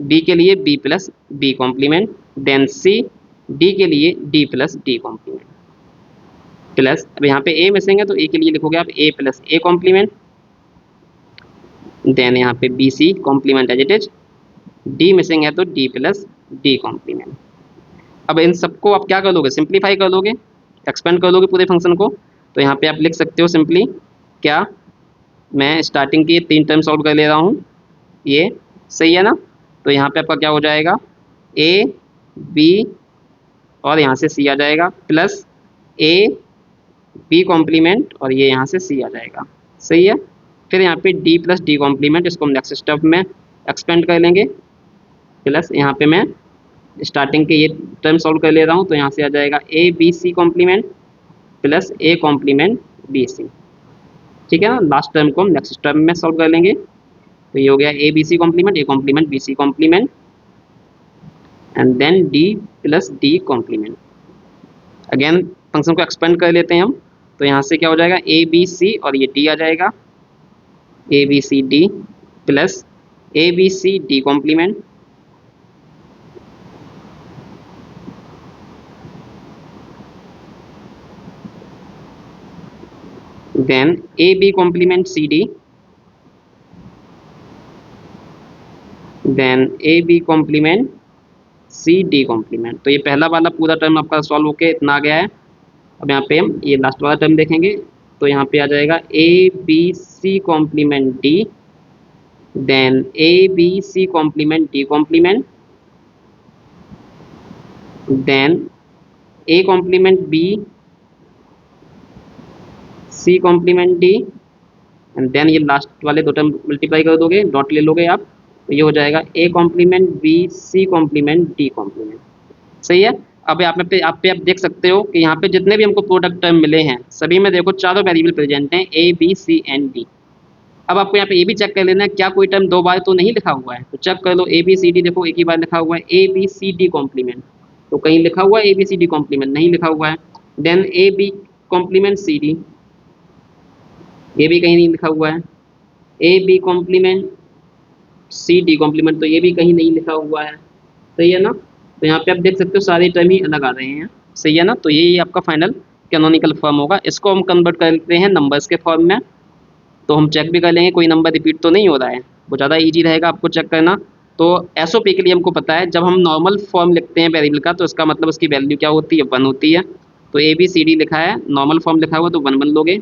बी के लिए B plus B complement, then C D के लिए D plus D complement, plus अब यहाँ पे ए मिसिंग है तो ए के लिए लिखोगे आप A plus A complement, then यहाँ पे B C complement as it is, D missing है तो डी प्लस डी कॉम्प्लीमेंट। अब इन सबको आप क्या कर लोगे, सिंप्लीफाई कर लोगे, एक्सपेंड कर लोगे पूरे फंक्शन को। तो यहाँ पे आप लिख सकते हो सिंपली क्या, मैं स्टार्टिंग के 3 टर्म सॉल्व कर ले रहा हूँ, ये सही है ना। तो यहाँ पे आपका क्या हो जाएगा, ए बी और यहाँ से सी आ जाएगा, प्लस ए बी कॉम्प्लीमेंट और ये यहाँ से सी आ जाएगा, सही है। फिर यहाँ पे डी प्लस डी कॉम्प्लीमेंट, इसको हम नेक्स्ट स्टेप में एक्सपेंड कर लेंगे, प्लस यहाँ पे मैं स्टार्टिंग के ये टर्म सॉल्व कर ले रहा हूँ, तो यहाँ से आ जाएगा A B C complement plus A complement B C, ठीक है ना। लास्ट टर्म को हम नेक्स्ट टर्म में सॉल्व कर लेंगे। तो ये हो गया A B C complement, A complement B C complement, and then D plus D complement. Again function को एक्सपेंड कर लेते हैं हम। तो यहाँ से क्या हो जाएगा, ए बी सी और ये डी आ जाएगा, A B C D plus A B C D complement, then A B complement C D, then A B complement C D complement. तो ये पहला वाला पूरा टर्म आपका सॉल्व होके इतना आ गया है। अब यहाँ पे हम ये लास्ट वाला टर्म देखेंगे, तो यहाँ पे आ जाएगा A B C complement D, then A B C complement D complement, then A complement B C complement D, and then ये लास्ट वाले 2 टर्म मल्टीप्लाई कर दोगे, डॉट ले लोगे आप, तो ये हो जाएगा A complement B C complement D complement, सही है। अब आप देख सकते हो कि यहाँ पे जितने भी हमको प्रोडक्ट टर्म मिले हैं सभी में देखो चारों वेरिएबल प्रेजेंट हैं, A B C and D. अब आपको यहाँ पे ये भी चेक कर लेना है क्या कोई टर्म 2 बार तो नहीं लिखा हुआ है, तो चेक कर लो, ए बी सी डी देखो एक ही बार लिखा हुआ है, A B C D complement, तो कहीं लिखा हुआ है A B C D complement, नहीं लिखा हुआ है। Then A B complement C D, ये भी कहीं नहीं लिखा हुआ है। A B complement C D complement, तो ये भी कहीं नहीं लिखा हुआ है, सही है ना। तो यहाँ पे आप देख सकते हो सारे टर्म ही अलग आ रहे हैं, सही है ना। तो ये आपका फाइनल कैनोनिकल फॉर्म होगा। इसको हम कन्वर्ट करते हैं नंबर्स के फॉर्म में, तो हम चेक भी कर लेंगे कोई नंबर रिपीट तो नहीं हो रहा है, वो ज़्यादा ईजी रहेगा आपको चेक करना। तो एसओपी के लिए हमको पता है जब हम नॉर्मल फॉर्म लिखते हैं वेरिएबल का तो इसका मतलब उसकी वैल्यू क्या होती है, 1 होती है। तो ए बी सी डी लिखा है, नॉर्मल फॉर्म लिखा हुआ तो 1 1 लोगे,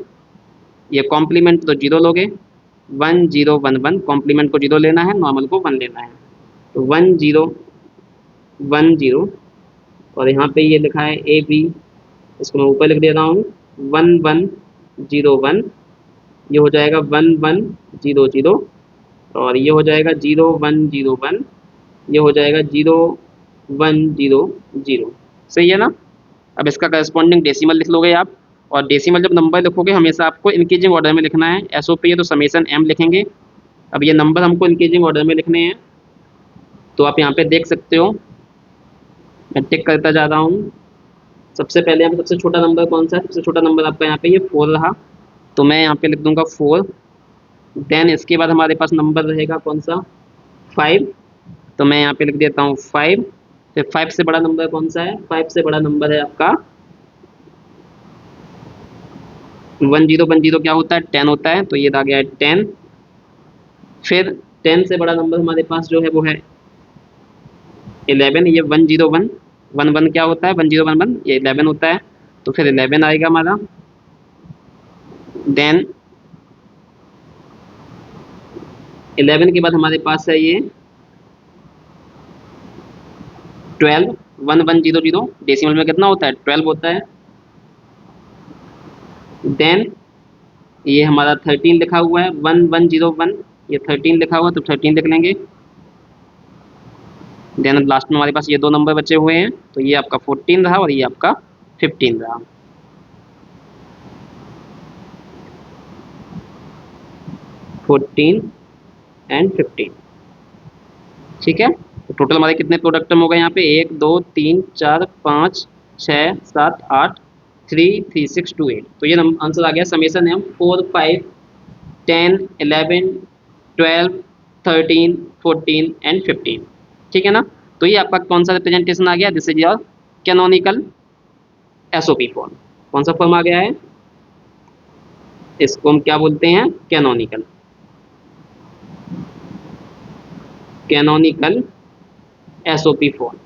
ये कॉम्प्लीमेंट तो जीरो लोगे, 1011, कॉम्प्लीमेंट को जीरो लेना है, नॉर्मल को 1 लेना है, तो 1010, और यहाँ पे ये लिखा है ए बी, इसको मैं ऊपर लिख दे रहा हूँ 1101, ये हो जाएगा 1100, और ये हो जाएगा 0101, ये हो जाएगा 0100। सही है ना। अब इसका करस्पॉन्डिंग डेसिमल लिख लोगे आप, और डेसिमल जब नंबर लिखोगे हमेशा आपको इंक्रीजिंग ऑर्डर में लिखना है। एसओपी है तो समेसन एम लिखेंगे। अब ये नंबर हमको इंक्रीजिंग ऑर्डर में लिखने हैं, तो आप यहाँ पे देख सकते हो, मैं टिक करता जा रहा हूँ। सबसे पहले यहाँ पे सबसे छोटा नंबर कौन सा है, सबसे छोटा नंबर आपका यहाँ पे ये 4 रहा, तो मैं यहाँ पे लिख दूंगा 4। देन इसके बाद हमारे पास नंबर रहेगा कौन सा, 5, तो मैं यहाँ पे लिख देता हूँ 5। फिर 5 से बड़ा नंबर कौन सा है, 5 से बड़ा नंबर है आपका 1010, क्या होता है 10 होता है, तो ये आ गया है 10। फिर 10 से बड़ा नंबर हमारे पास जो है वो है 11, ये 101, 11 क्या होता है 1011, ये 11 होता है, तो फिर 11 आएगा हमारा। देन 11 के बाद हमारे पास है ये 12, 1100, डेसिमल में कितना होता है 12 होता है। देन ये हमारा 13 लिखा हुआ है 1101, ये 13 लिखा हुआ है तो 13 लिख लेंगे। देन लास्ट में हमारे पास ये दो नंबर बचे हुए हैं, तो ये आपका 14 रहा और ये आपका 15 रहा। एंड 15, ठीक है। तो टोटल हमारे कितने प्रोडक्ट हो गए यहाँ पे, 1 2 3 4 5 6 7 8, 3 3 6 2 8। तो ये आंसर आ गया समेसन एम 4 5 10 11 12 13 14 एंड 15, ठीक है ना। तो ये आपका कौन सा रिप्रेजेंटेशन आ गया, this is your canonical SOP form. कौन सा फॉर्म आ गया है, इसको हम क्या बोलते हैं, कैनोनिकल एसओपी फॉर्म।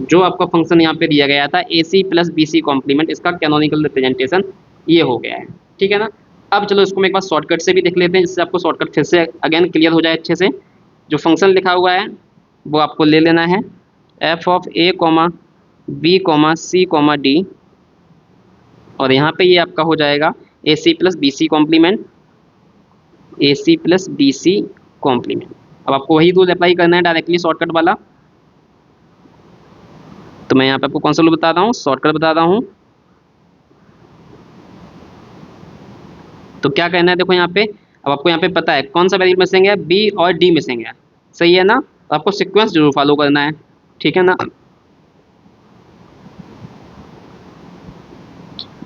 जो आपका फंक्शन यहाँ पे दिया गया था AC प्लस BC कॉम्प्लीमेंट, इसका कैनोनिकल रिप्रेजेंटेशन ये हो गया है, ठीक है ना। अब चलो इसको मैं एक बार शॉर्टकट से भी देख लेते हैं, जिससे आपको शॉर्टकट फिर से अगेन क्लियर हो जाए अच्छे से। जो फंक्शन लिखा हुआ है वो आपको ले लेना है, f of a, b, c, d, और यहाँ पे ये आपका हो जाएगा AC plus BC complement, AC plus BC complement. अब आपको वही रूल अप्लाई करना है डायरेक्टली शॉर्टकट वाला, तो मैं यहाँ पे आपको कौन सा रूल बता रहा हूँ, शॉर्टकट बता रहा हूँ। तो क्या कहना है, देखो यहाँ पे अब आपको यहाँ पे पता है कौन सा वेरिएबल मिसिंग है, B और D मिसिंग है, सही है ना। तो आपको सीक्वेंस जरूर फॉलो करना है, ठीक है ना।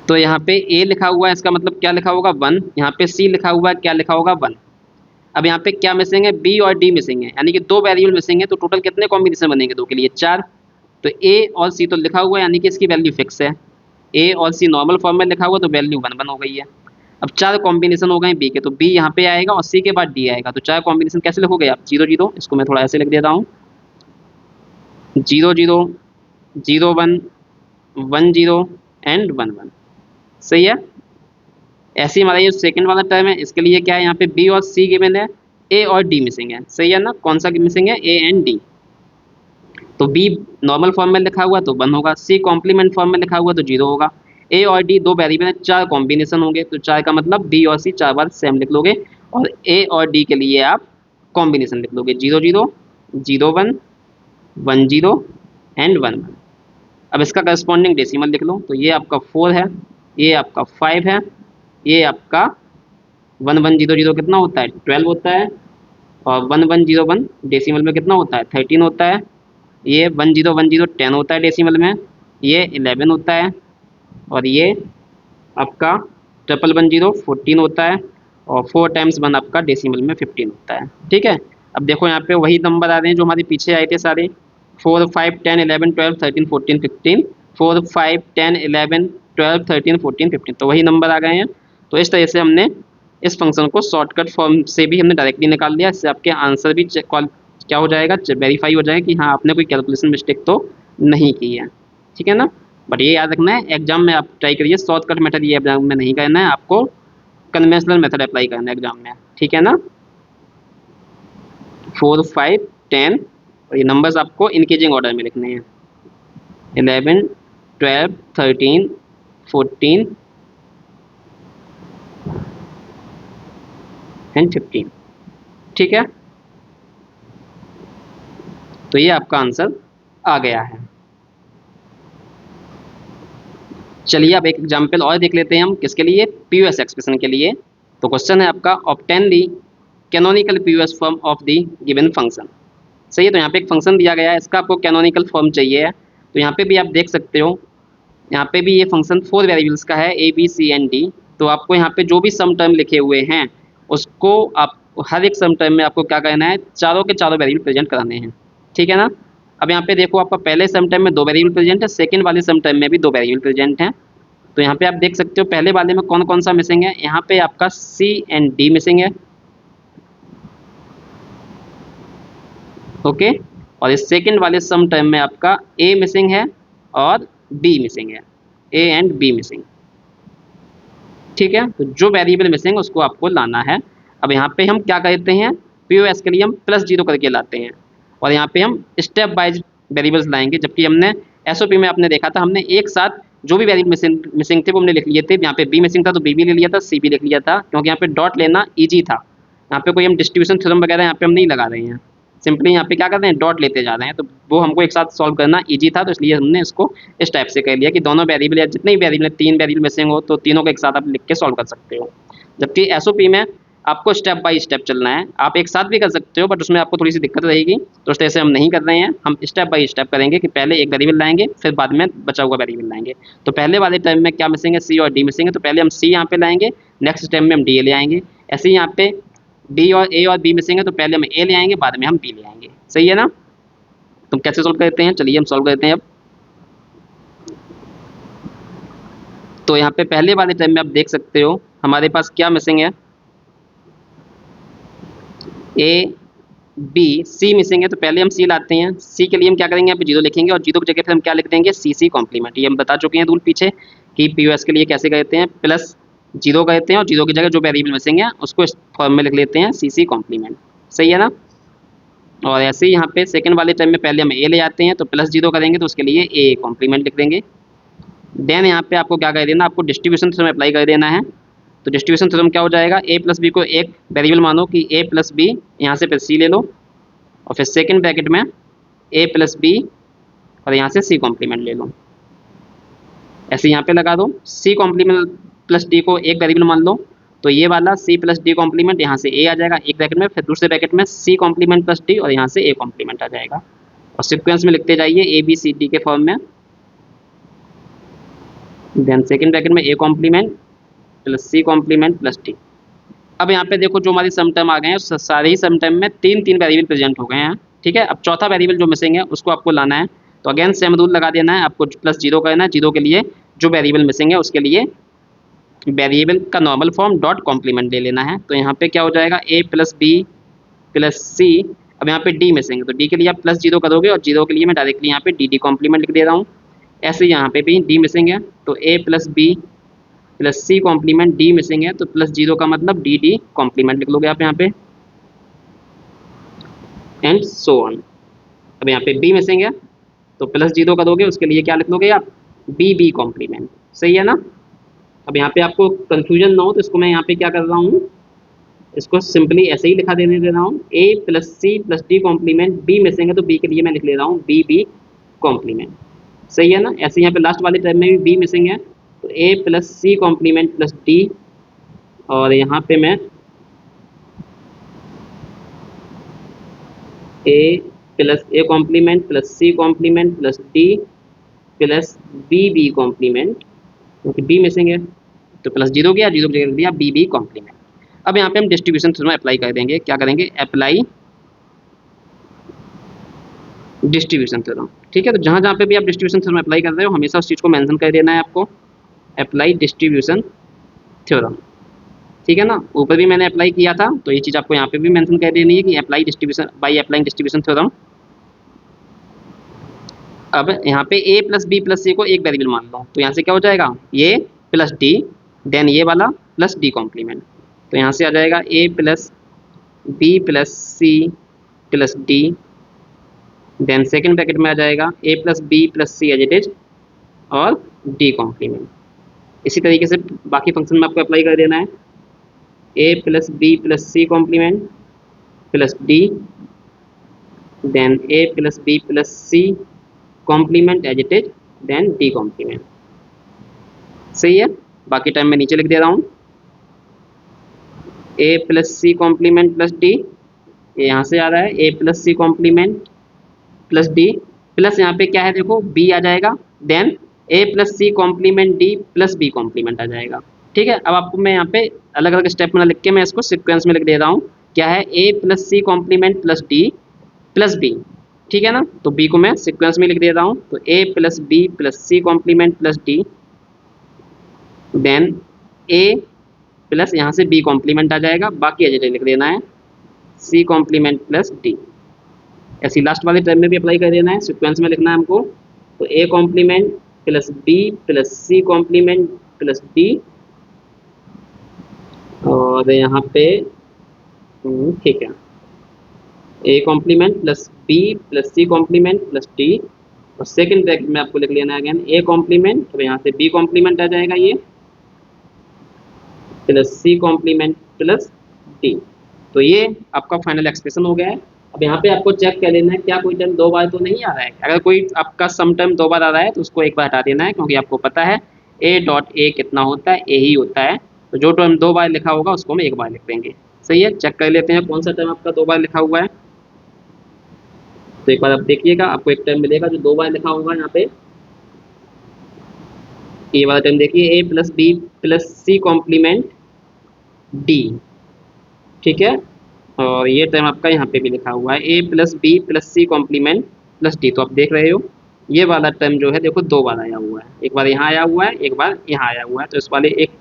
तो यहाँ पे A लिखा हुआ है, इसका मतलब क्या लिखा होगा 1, यहाँ पे C लिखा हुआ है, क्या लिखा होगा 1। अब यहाँ पे क्या मिसिंग है, B और D मिसिंग है, यानी कि दो वेरिएबल मिसिंग है, तो टोटल कितने कॉम्बिनेशन बनेंगे, दो के लिए 4। तो A और C तो लिखा हुआ है, यानी कि इसकी वैल्यू फिक्स है। A और C नॉर्मल फॉर्म में लिखा हुआ, तो वैल्यू 1 1 हो गई है। अब 4 कॉम्बिनेशन हो गए B के, तो B यहाँ पे आएगा और C के बाद D आएगा, तो 4 कॉम्बिनेशन कैसे लिखोगे आप, 0 0, इसको मैं थोड़ा ऐसे लिख देता हूँ, 0 0 0 1 1 0 एंड 1 1, सही है। ऐसे ही हमारा ये सेकंड वाला टर्म है, इसके लिए क्या है, यहाँ पे B और C गिवन है, A और D मिसिंग है, सही है ना। कौन सा मिसिंग है, A एंड D। तो B नॉर्मल फॉर्म में लिखा हुआ तो 1 होगा, C कॉम्प्लीमेंट फॉर्म में लिखा हुआ तो 0 होगा। A और D दो वेरिएबल है, 4 कॉम्बिनेशन होंगे, तो 4 का मतलब B और C 4 बार सेम लिख लोगे, और A और D के लिए आप कॉम्बिनेशन लिख लोगे 0 0 0 1 1 0 एंड 1 1। अब इसका करस्पॉन्डिंग डेसिमल लिख लो, तो ये आपका 4 है, ये आपका 5 है, ये आपका 1 1 0 0 कितना होता है 12 होता है, और 1 1 0 1 डेसिमल में कितना होता है 13 होता है, ये 1 0 1 0 10 होता है डेसिमल में, ये 11 होता है, और ये आपका 1 1 1 0 14 होता है, और 4 टाइम्स 1 आपका डेसिमल में 15 होता है, ठीक है। अब देखो यहाँ पे वही नंबर आ रहे हैं जो हमारे पीछे आए थे सारे, 4 5 10 11 12 13 14 15, 4 5 10 11 12 13 14 15, तो वही नंबर आ गए हैं। तो इस तरह से हमने इस फंक्शन को शॉर्टकट फॉर्म से भी हमने डायरेक्टली निकाल लिया, इससे आपके आंसर भी क्या हो जाएगा, वेरीफाई हो जाएगा कि हाँ आपने कोई कैलकुलेशन मिस्टेक तो नहीं की है, ठीक है ना। बट ये याद रखना है, एग्जाम में आप ट्राई करिए शॉर्टकट मेथड ये एग्जाम में नहीं करना है आपको, कन्वेंशनल मेथड अप्लाई करना है एग्जाम में, ठीक है ना। 4, 5, 10 और ये नंबर्स आपको इंक्रीजिंग ऑर्डर में लिखने हैं, 11, 12, 13, 14 एंड 15, ठीक है। तो ये आपका आंसर आ गया है। चलिए अब एक एग्जाम्पल और देख लेते हैं हम, किसके लिए, पीयूएस एक्सप्रेशन के लिए। तो क्वेश्चन है आपका, obtain the canonical PUS form of the given function. सही है, तो यहाँ पे एक फंक्शन दिया गया है, इसका आपको कैनोनिकल फॉर्म चाहिए है। तो यहाँ पे भी आप देख सकते हो, यहाँ पे भी ये फंक्शन 4 वेरिएबल्स का है, A B C and D. तो आपको यहाँ पे जो भी सम टर्म लिखे हुए हैं उसको आप हर एक सम टर्म में आपको क्या करना है, चारों के चारों वेरिएबल प्रेजेंट कराने हैं, ठीक है ना। अब यहाँ पे देखो, आपका पहले सम टर्म में 2 वेरिएबल प्रेजेंट है, सेकंड वाले सम टर्म में भी 2 वेरिएबल प्रेजेंट हैं। तो यहाँ पे आप देख सकते हो पहले वाले में कौन कौन सा मिसिंग है, यहाँ पे आपका सी एंड डी मिसिंग है, ओके। और इस सेकंड वाले सम टर्म में आपका ए मिसिंग है और बी मिसिंग है, ए एंड बी मिसिंग, ठीक है। तो जो वेरिएबल मिसिंग उसको आपको लाना है। अब यहाँ पे हम क्या करते हैं, पीओएस के लिए हम +0 करके लाते हैं और यहाँ पे हम स्टेप वाइज वेरिएबल्स लाएंगे, जबकि हमने एसओपी में आपने देखा था, हमने एक साथ जो भी वेरिएबल मिसिंग थे वो हमने लिख लिए थे। यहाँ पे बी मिसिंग था तो बी भी ले लिया था, सी भी लिख लिया था, क्योंकि यहाँ पे डॉट लेना ईजी था। यहाँ पे कोई हम डिस्ट्रीब्यूशन थ्योरम वगैरह यहाँ पे हम नहीं लगा रहे हैं, सिंपली यहाँ पे क्या कर रहे हैं, डॉट लेते जा रहे हैं। तो वो हमको एक साथ सॉल्व करना ईजी था, तो इसलिए हमने इसको इस टाइप से कर लिया कि दोनों वेरिएबल या जितने भी वेरिएबल 3 वेरिएबल मिसिंग हो तो तीनों को एक साथ आप लिख के सॉल्व कर सकते हो। जबकि एसओपी में आपको स्टेप बाय स्टेप चलना है, आप एक साथ भी कर सकते हो बट उसमें आपको थोड़ी सी दिक्कत रहेगी, तो इस तरह से हम नहीं कर रहे हैं। हम स्टेप बाय स्टेप करेंगे कि पहले एक वेरिएबल लाएंगे फिर बाद में बचा हुआ वेरिएबल लाएंगे। तो पहले वाले टाइम में क्या मिसिंग है, सी और डी मिसिंग है, तो पहले हम सी यहाँ पे लाएंगे, नेक्स्ट टाइम में हम डी ले आएंगे। ऐसे ही यहाँ पे डी और ए और बी मिसिंग है, तो पहले हम ए ले आएंगे, बाद में हम बी ले आएंगे, सही है ना। तो कैसे सॉल्व करते हैं, चलिए हम सॉल्व करते हैं अब। तो यहाँ पे पहले वाले टाइम में आप देख सकते हो हमारे पास क्या मिसिंग है, ए बी सी मिसिंग है, तो पहले हम सी लाते हैं। सी के लिए हम क्या करेंगे, यहाँ पे 0 लिखेंगे और 0 की जगह फिर हम क्या लिख देंगे, सी सी कॉम्प्लीमेंट। ये हम बता चुके हैं रूल पीछे कि पीओएस के लिए कैसे करते हैं, +0 करते हैं और 0 की जगह जो वेरिएबल मिसिंग है उसको इस फॉर्म में लिख लेते हैं, सी सी कॉम्प्लीमेंट, सही है ना। और ऐसे ही यहाँ पे सेकंड वाले टाइम में पहले हम ए ले आते हैं, तो +0 करेंगे तो उसके लिए ए कॉम्प्लीमेंट लिख देंगे। देन यहाँ पे आपको क्या कर देना, आपको डिस्ट्रीब्यूशन थ्योरम अप्लाई कर देना है। तो डिस्ट्रीब्यूशन थ्योरम क्या हो जाएगा, ए प्लस बी को एक वेरिएबल मानो कि ए प्लस बी, यहाँ से फिर सी ले लो और फिर सेकंड ब्रैकेट में ए प्लस बी और यहाँ से सी कॉम्प्लीमेंट ले लो, ऐसे यहाँ पे लगा दो। सी कॉम्प्लीमेंट प्लस डी को एक वेरिएबल मान लो, तो ये वाला सी प्लस डी कॉम्प्लीमेंट यहाँ से ए आ जाएगा एक ब्रैकेट में, फिर दूसरे ब्रैकेट में सी कॉम्प्लीमेंट प्लस डी और यहाँ से ए कॉम्प्लीमेंट आ जाएगा और सिक्वेंस में लिखते जाइए ए बी सी डी के फॉर्म में। देन सेकंड ब्रैकेट में A complement plus C complement plus D. अब यहाँ पे देखो जो हमारी सम टर्म आ गए हैं सारे ही सम टर्म में 3 वेरिएबल प्रेजेंट हो गए हैं, ठीक है। अब चौथा वेरिएबल जो मिसिंग है उसको आपको लाना है, तो अगेन सेम रूल लगा देना है, आपको +0 करना है। 0 के लिए जो वेरिएबल मिसिंग है उसके लिए वेरिएबल का नॉर्मल फॉर्म डॉट कॉम्प्लीमेंट ले लेना है। तो यहाँ पे क्या हो जाएगा, ए प्लस बी प्लस सी। अब यहाँ पे डी मिसिंग है, तो डी के लिए आप +0 करोगे और 0 के लिए मैं डायरेक्टली यहाँ पे डी डी कॉम्प्लीमेंट लिख दे रहा हूँ। ऐसे यहाँ पे भी डी मिसिंग है, तो A plus B plus C complement, D missing है तो +0 का मतलब डी डी कॉम्प्लीमेंट लिख लोगे आप यहाँ पे, एंड सो ऑन। अब यहाँ पे बी मिसिंग है तो +0 करोगे, उसके लिए क्या लिख लोगे आप, बी बी कॉम्प्लीमेंट, सही है ना। अब यहाँ पे आपको कंफ्यूजन ना हो तो इसको मैं यहाँ पे क्या कर रहा हूँ, इसको सिंपली ऐसे ही लिखा देने दे रहा हूँ, A plus C plus D complement, B missing है तो बी के लिए मैं लिख ले रहा हूँ बी बी कॉम्प्लीमेंट, सही है ना। ऐसे यहाँ पे लास्ट वाले टर्म में भी बी मिसिंग है, तो A plus C complement plus D और यहाँ पे मैं A plus A complement plus C complement plus D plus B B complement, क्योंकि बी मिसिंग है तो +0 गया, 0 की जगह दिया बी बी कॉम्प्लीमेंट। अब यहाँ पे हम डिस्ट्रीब्यूशन थ्योरम अप्लाई कर देंगे, क्या करेंगे, अप्लाई डिस्ट्रीब्यूशन थ्योरम, ठीक है। तो जहाँ जहाँ पे भी आप डिस्ट्रीब्यूशन थ्योरम अप्लाई कर रहे हो हमेशा उस चीज़ को मेंशन कर देना है आपको, अप्लाई डिस्ट्रीब्यूशन थ्योरम, ठीक है ना। ऊपर भी मैंने अप्लाई किया था तो ये चीज़ आपको यहाँ पे भी मेंशन कर देनी है कि apply distribution by applying distribution theorem. अब यहाँ पे a प्लस बी प्लस सी को एक वेरिएबल मान लो, तो यहाँ से क्या हो जाएगा, ये प्लस डी, देन ये वाला प्लस डी कॉम्प्लीमेंट। तो यहाँ से आ जाएगा A plus B plus C plus D, then second bracket में आ जाएगा A plus B plus C as it is और डी कॉम्प्लीमेंट। इसी तरीके से बाकी फंक्शन में आपको अप्लाई कर देना है, A plus B plus C complement plus D, then A plus B plus C complement as it is, then D complement. सही है। बाकी टाइम मैं नीचे लिख दे रहा हूँ, A plus C complement plus D, ये यहाँ से आ रहा है A plus C complement plus D, plus यहाँ पे क्या है देखो बी आ जाएगा, then A plus C complement D plus B complement आ जाएगा। ठीक है। अब आपको मैं यहाँ पे अलग अलग स्टेप में लिख के मैं इसको सिक्वेंस में लिख दे रहा हूँ, क्या है A plus C complement plus D plus B. ठीक है ना। तो बी को मैं सिक्वेंस में लिख दे रहा हूँ, तो A plus B plus C complement plus D, then A plus यहाँ से बी कॉम्प्लीमेंट आ जाएगा, बाकी एज लिख देना है सी कॉम्प्लीमेंट प्लस डी। ऐसी लास्ट वाले टर्म में भी अप्लाई कर देना है, सीक्वेंस में लिखना है हमको। तो A complement plus B plus C complement plus D, और यहाँ पे ठीक है A complement plus B plus C complement plus D, और सेकेंड ब्रैकेट में आपको लिख लेना है अगेन ए कॉम्प्लीमेंट, तो यहाँ से बी कॉम्प्लीमेंट आ जाएगा ये plus C complement plus D. तो ये आपका फाइनल एक्सप्रेशन हो गया है। अब यहाँ पे आपको चेक कर लेना है क्या कोई टर्म दो बार तो नहीं आ रहा है। अगर कोई आपका सम टर्म दो बार आ रहा है तो उसको एक बार हटा देना है, क्योंकि आपको पता है ए डॉट ए कितना होता है, ए ही होता है। तो जो टर्म दो बार लिखा होगा उसको हम एक बार लिख देंगे। सही है। चेक कर लेते हैं कौन सा टर्म आपका दो बार लिखा हुआ है। तो एक बार आप देखिएगा, आपको एक टर्म मिलेगा जो दो बार लिखा होगा यहाँ पे, ये वाला टर्म देखिए A plus B plus C complement D. ठीक है। और ये टर्म आपका यहाँ पे भी लिखा हुआ है A plus B plus C complement plus D. तो आप देख रहे हो ये वाला टर्म जो है देखो दो बार आया हुआ है, एक बार यहाँ आया हुआ है, एक बार यहाँ आया हुआ है। तो इस वाले एक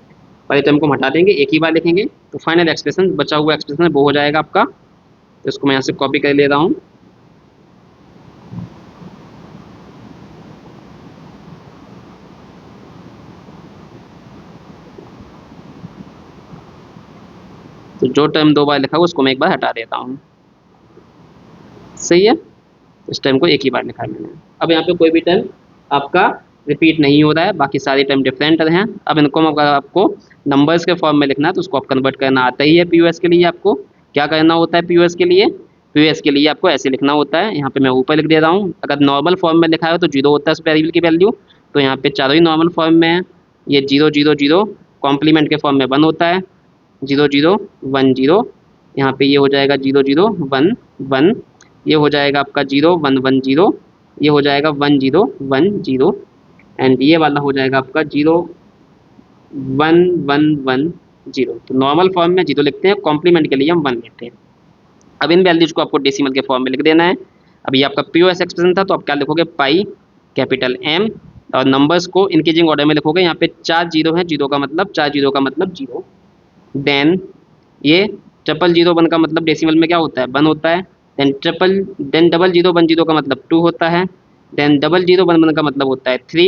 वाले टर्म को हम हटा देंगे, एक ही बार लिखेंगे, तो फाइनल एक्सप्रेशन बचा हुआ एक्सप्रेशन वो हो जाएगा आपका। तो इसको मैं यहाँ से कॉपी कर ले रहा हूँ। तो जो टर्म दो बार लिखा हुआ उसको मैं एक बार हटा देता हूँ। सही है। इस टर्म को एक ही बार लिखा है मैंने। अब यहाँ पे कोई भी टर्म आपका रिपीट नहीं हो रहा है, बाकी सारे टर्म डिफरेंट हैं। अब इनको अगर आपको नंबर्स के फॉर्म में लिखना है तो उसको आप कन्वर्ट करना आता ही है। पीओएस के लिए आपको क्या करना होता है, पीओएस के लिए आपको ऐसे लिखना होता है। यहाँ पे मैं ऊपर लिख दे रहा हूँ। अगर नॉर्मल फॉर्म में लिखा है तो जीरो होता है उस वेरिएबल की वैल्यू, तो यहाँ पे चारों ही नॉर्मल फॉर्म में है। ये जीरो जीरो जीरो कॉम्प्लीमेंट के फॉर्म में वन होता है, जीरो जीरो वन जीरो, यहाँ पे ये हो जाएगा जीरो जीरो वन वन, ये हो जाएगा आपका जीरो वन वन जीरो, ये हो जाएगा one zero one zero, and ये वाला हो जाएगा आपका zero one one one zero. तो नॉर्मल फॉर्म में जीरो लिखते हैं, कॉम्प्लीमेंट के लिए हम वन लिखते हैं। अब इन वैल्यूज को आपको डेसिमल के फॉर्म में लिख देना है। अब ये आपका पीओएस एक्सप्रेशन था, तो आप क्या लिखोगे पाई कैपिटल एम, और नंबर्स को इंक्रीजिंग ऑर्डर में लिखोगे। यहाँ पे चार जीरो है, जीरो का मतलब चार जीरो का मतलब जीरो, देन ये ट्रिपल जीरो वन का मतलब डेसिमल में क्या होता है वन होता है, then double zero one zero का मतलब टू होता है, then double zero one one का मतलब होता है थ्री,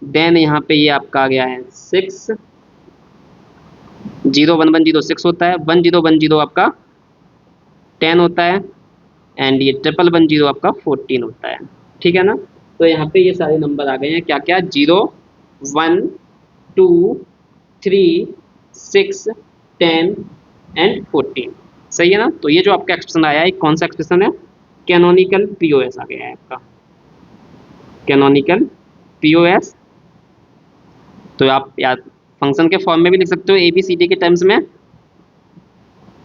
देन यहाँ पे ये आपका आ गया है six, zero one one zero six होता है, वन जीरो आपका टेन होता है, एंड ये ट्रिपल वन जीरो आपका 14 होता है। ठीक है ना। तो यहाँ पे ये सारे नंबर आ गए हैं क्या क्या, zero one two three six ten and 14। सही है ना। तो ये जो आपका एक्सप्रेशन आया है कौन सा एक्सप्रेशन है, कैनोनिकल पीओएस आ गया है आपका, कैनोनिकल पीओएस। तो आप याद फंक्शन के फॉर्म में भी लिख सकते हो एबीसीडी के टर्म्स में।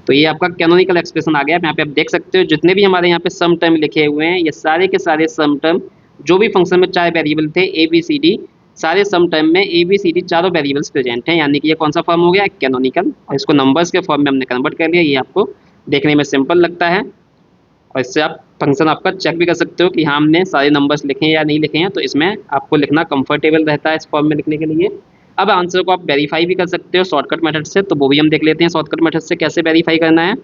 तो ये आपका कैनोनिकल एक्सप्रेशन आ गया। यहाँ पे आप देख सकते हो जितने भी हमारे यहाँ पे सम टर्म लिखे हुए हैं, ये सारे के सारे सम टर्म जो भी फंक्शन में चार वेरिएबल थे एबीसीडी, सारे सम टर्म में एबीसीडी चारों वेरिएबल्स प्रेजेंट हैं, यानी कि ये कौन सा फॉर्म हो गया कैनोनिकल। और इसको नंबर्स के फॉर्म में हमने कन्वर्ट कर लिया। ये आपको देखने में सिंपल लगता है, और इससे आप फंक्शन आपका चेक भी कर सकते हो कि हाँ हमने सारे नंबर्स लिखे हैं या नहीं लिखे हैं। तो इसमें आपको लिखना कंफर्टेबल रहता है इस फॉर्म में लिखने के लिए। अब आंसर को आप वेरीफाई भी कर सकते हो शॉर्टकट मेथड से, तो वो भी हम देख लेते हैं शॉर्टकट मेथड से कैसे वेरीफाई करना है।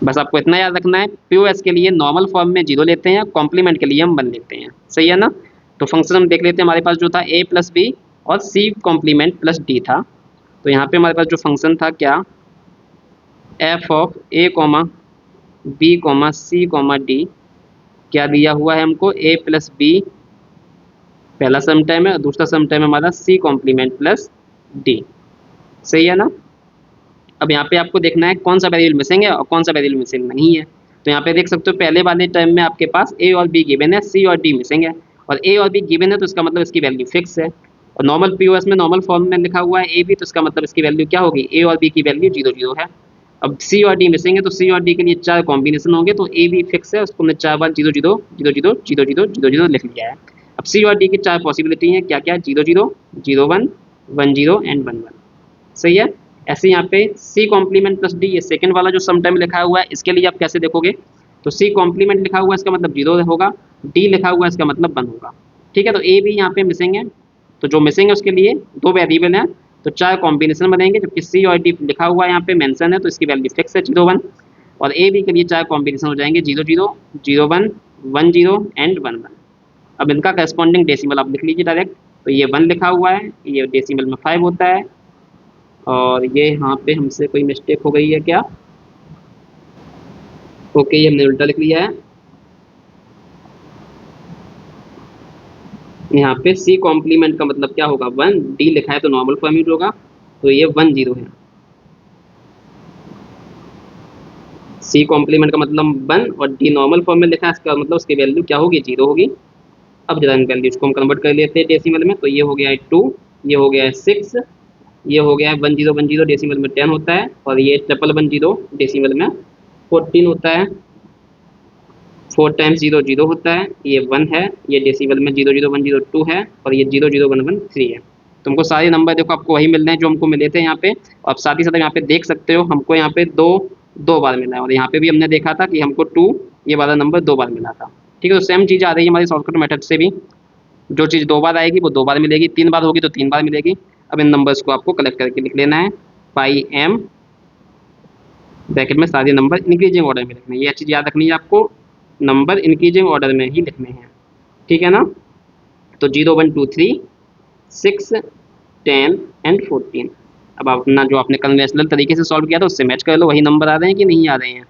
बस आपको इतना याद रखना है, पीओएस के लिए नॉर्मल फॉर्म में जीरो लेते हैं, कॉम्प्लीमेंट के लिए हम वन लेते हैं। सही है ना। तो फंक्शन हम देख लेते हैं, हमारे पास जो था ए प्लस बी और सी कॉम्प्लीमेंट प्लस डी था। तो यहाँ पे हमारे पास जो फंक्शन था क्या, F of A comma B comma C comma D, क्या दिया हुआ है हमको, ए प्लस बी पहला सम टाइम है और दूसरा सम टाइम हमारा सी कॉम्प्लीमेंट प्लस डी। सही है ना। अब यहाँ पे आपको देखना है कौन सा वेरिएबल मिसिंग है और कौन सा वेरिएबल मिसिंग नहीं है। तो यहाँ पे देख सकते हो पहले वाले टर्म में आपके पास ए और बी गिवन है, सी और डी मिसिंग है। और ए और बी गिवन है तो इसका मतलब इसकी वैल्यू फिक्स है। और नॉर्मल पीओएस में नॉर्मल फॉर्म में लिखा हुआ है ए बी, तो इसका मतलब इसकी वैल्यू क्या होगी, ए और बी की वैल्यू 0 0 है। अब सी और डी मिसिंग है तो सी और डी के लिए 4 कॉम्बिनेशन होंगे, तो ए बी फिक्स है, उसको हमने 4 बार 0 0 0 0 0 0 0 0 लिख लिया है। अब सी और डी की 4 पॉसिबिलिटी हैं, क्या क्या, 0 0 0 1 1 0 एंड 1 1। सही है। ऐसे यहाँ पे सी कॉम्प्लीमेंट प्लस डी, ये सेकंड वाला जो सम टाइम लिखा हुआ है, इसके लिए आप कैसे देखोगे, तो सी कॉम्प्लीमेंट लिखा हुआ है इसका मतलब 0 होगा, डी लिखा हुआ है इसका मतलब 1 होगा। ठीक है। तो ए भी यहाँ पे मिसिंग है, तो जो मिसिंग है उसके लिए 2 वेरिएबल हैं, तो 4 कॉम्बिनेशन बनेंगे, जबकि सी और डी लिखा हुआ है यहाँ पे मेंशन है, तो इसकी वैल्यू फिक्स है 0 1। और ए बी के लिए 4 कॉम्बिनेशन हो जाएंगे 0 0 0 1 1 0 एंड 1 1। अब इनका करस्पॉन्डिंग डेसिमल आप लिख लीजिए डायरेक्ट। तो ये 1 लिखा हुआ है, ये डेसिमल में 5 होता है, और ये यहाँ पे हमसे कोई मिस्टेक हो गई है क्या, ओके ये हमने उल्टा लिख लिया है। यहाँ पे सी कॉम्प्लीमेंट का मतलब क्या होगा 1, डी लिखा है तो नॉर्मल फॉर्म यूज होगा, तो ये 1 0 है। सी कॉम्प्लीमेंट का मतलब 1 और डी नॉर्मल फॉर्म में लिखा है, इसका मतलब उसकी वैल्यू क्या होगी, 0 होगी। अब जरा इन वैल्यूज को हम कन्वर्ट कर लेते हैं डेसिमल में। तो ये हो गया है 2, ये हो गया है 6, ये हो गया है 1 0 1 0 डेसिमल में 10 होता है, और ये 1 1 0 डेसिमल में 14 होता है। 4 टाइम्स 0 0 होता है, ये 1 है, ये डेसिमल में 0 0 1 0 2 है, और ये 0 0 1 1 3 है। तुमको सारे नंबर देखो आपको वही मिल रहे हैं जो हमको मिले थे यहाँ पे। और साथ ही साथ यहाँ पे देख सकते हो हमको यहाँ पे 2 2 बार मिला है, और यहाँ पे भी हमने देखा था कि हमको 2 ये वाला नंबर 2 बार मिला था। ठीक है। तो सेम चीज़ आ रही है हमारी शॉर्टकट मेथड से भी, जो चीज़ 2 बार आएगी वो 2 बार मिलेगी, 3 बार होगी तो 3 बार मिलेगी। अब इन नंबर्स को आपको कलेक्ट करके लिख लेना है, पाई एम ब्रैकेट में सारे नंबर इंक्रीजिंग ऑर्डर में लिखने हैं। ये चीज़ याद रखनी है आपको, नंबर इंक्रीजिंग ऑर्डर में ही लिखने हैं। ठीक है ना। तो 0 1 2 3 6 10 एंड 14। अब आप अपना जो आपने कन्वेंशनल तरीके से सॉल्व किया था उससे मैच कर लो, वही नंबर आ रहे हैं कि नहीं आ रहे हैं।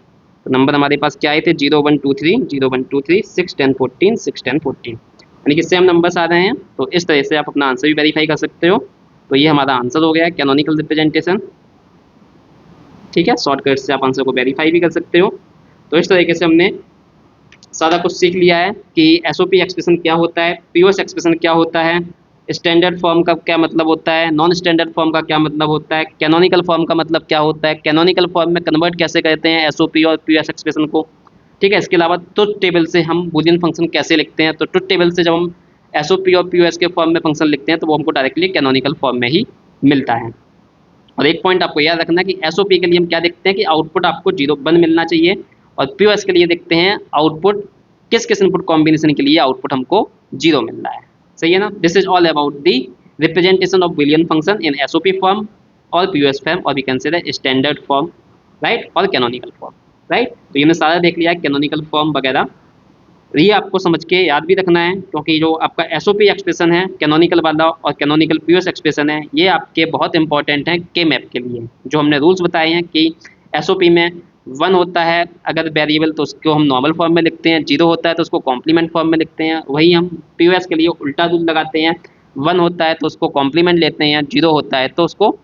तो नंबर हमारे पास क्या आए थे, 0 1 2 3 0 1 2 3 6 10 14 6 10 14, यानी कि सेम नंबर्स आ रहे हैं। तो इस तरह से आप अपना आंसर भी वेरीफाई कर सकते हो। तो ये हमारा आंसर हो गया है कैनोनिकल रिप्रेजेंटेशन। ठीक है। शॉर्टकट से आप आंसर को वेरीफाई भी कर सकते हो। तो इस तरीके से हमने सारा कुछ सीख लिया है कि एसओपी एक्सप्रेशन क्या होता है, पीओएस एक्सप्रेशन क्या होता है, स्टैंडर्ड फॉर्म का क्या मतलब होता है, नॉन स्टैंडर्ड फॉर्म का क्या मतलब होता है, कैनोनिकल फॉर्म का मतलब क्या होता है, कैनोनिकल फॉर्म में कन्वर्ट कैसे करते हैं एसओपी और पीओएस एक्सप्रेशन को। ठीक है। इसके अलावा ट्रुथ टेबल से हम बूलियन फंक्शन कैसे लिखते हैं। तो ट्रुथ टेबल से जब हम एसओपी और पीओएस के फॉर्म में फंक्शन लिखते हैं तो वो हमको डायरेक्टली कैनोनिकल फॉर्म में ही मिलता है। और एक पॉइंट आपको याद रखना है कि एसओपी के लिए हम क्या देखते हैं कि आउटपुट आपको 0 1 मिलना चाहिए, और पीओएस के लिए देखते हैं आउटपुट किस किस इनपुट कॉम्बिनेशन के लिए आउटपुट हमको 0 मिल रहा है। सही है ना। This is all about the representation of Boolean function in SOP form और पीओएस फॉर्म, और we can say the standard form, right, और कैनोनिकल फॉर्म, राइट। तो ये सारा देख लिया है कैनोनिकल फॉर्म वगैरह। ये आपको समझ के याद भी रखना है, क्योंकि जो आपका एसओपी एक्सप्रेशन है कैनोनिकल वाला और कैनोनिकल पीओएस एक्सप्रेशन है, ये आपके बहुत इंपॉर्टेंट हैं के मैप के लिए। जो हमने रूल्स बताए हैं कि एसओपी में 1 होता है अगर वेरिएबल तो उसको हम नॉर्मल फॉर्म में लिखते हैं, 0 होता है तो उसको कॉम्प्लीमेंट फॉर्म में लिखते हैं, वही हम पीओएस के लिए उल्टा रूल लगाते हैं, 1 होता है तो उसको कॉम्प्लीमेंट लेते हैं, 0 होता है तो उसको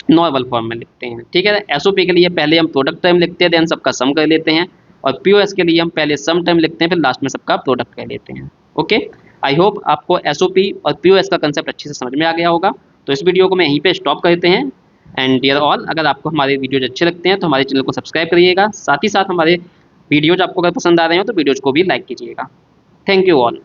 नॉर्मल फॉर्म में लिखते हैं। ठीक है। एसओपी के लिए पहले हम प्रोडक्ट टर्म लिखते हैं, देन सबका सम कर लेते हैं, और पीओएस के लिए हम पहले सम टर्म लिखते हैं, फिर लास्ट में सबका प्रोडक्ट कर लेते हैं। ओके। आई होप आपको एसओपी और पीओएस का कंसेप्ट अच्छे से समझ में आ गया होगा। तो इस वीडियो को मैं यहीं पे स्टॉप करते हैं। एंड डियर ऑल, अगर आपको हमारे वीडियोज अच्छे लगते हैं तो हमारे चैनल को सब्सक्राइब करिएगा, साथ ही साथ हमारे वीडियोज आपको अगर पसंद आ रहे हो तो वीडियोज को भी लाइक कीजिएगा। Thank you all.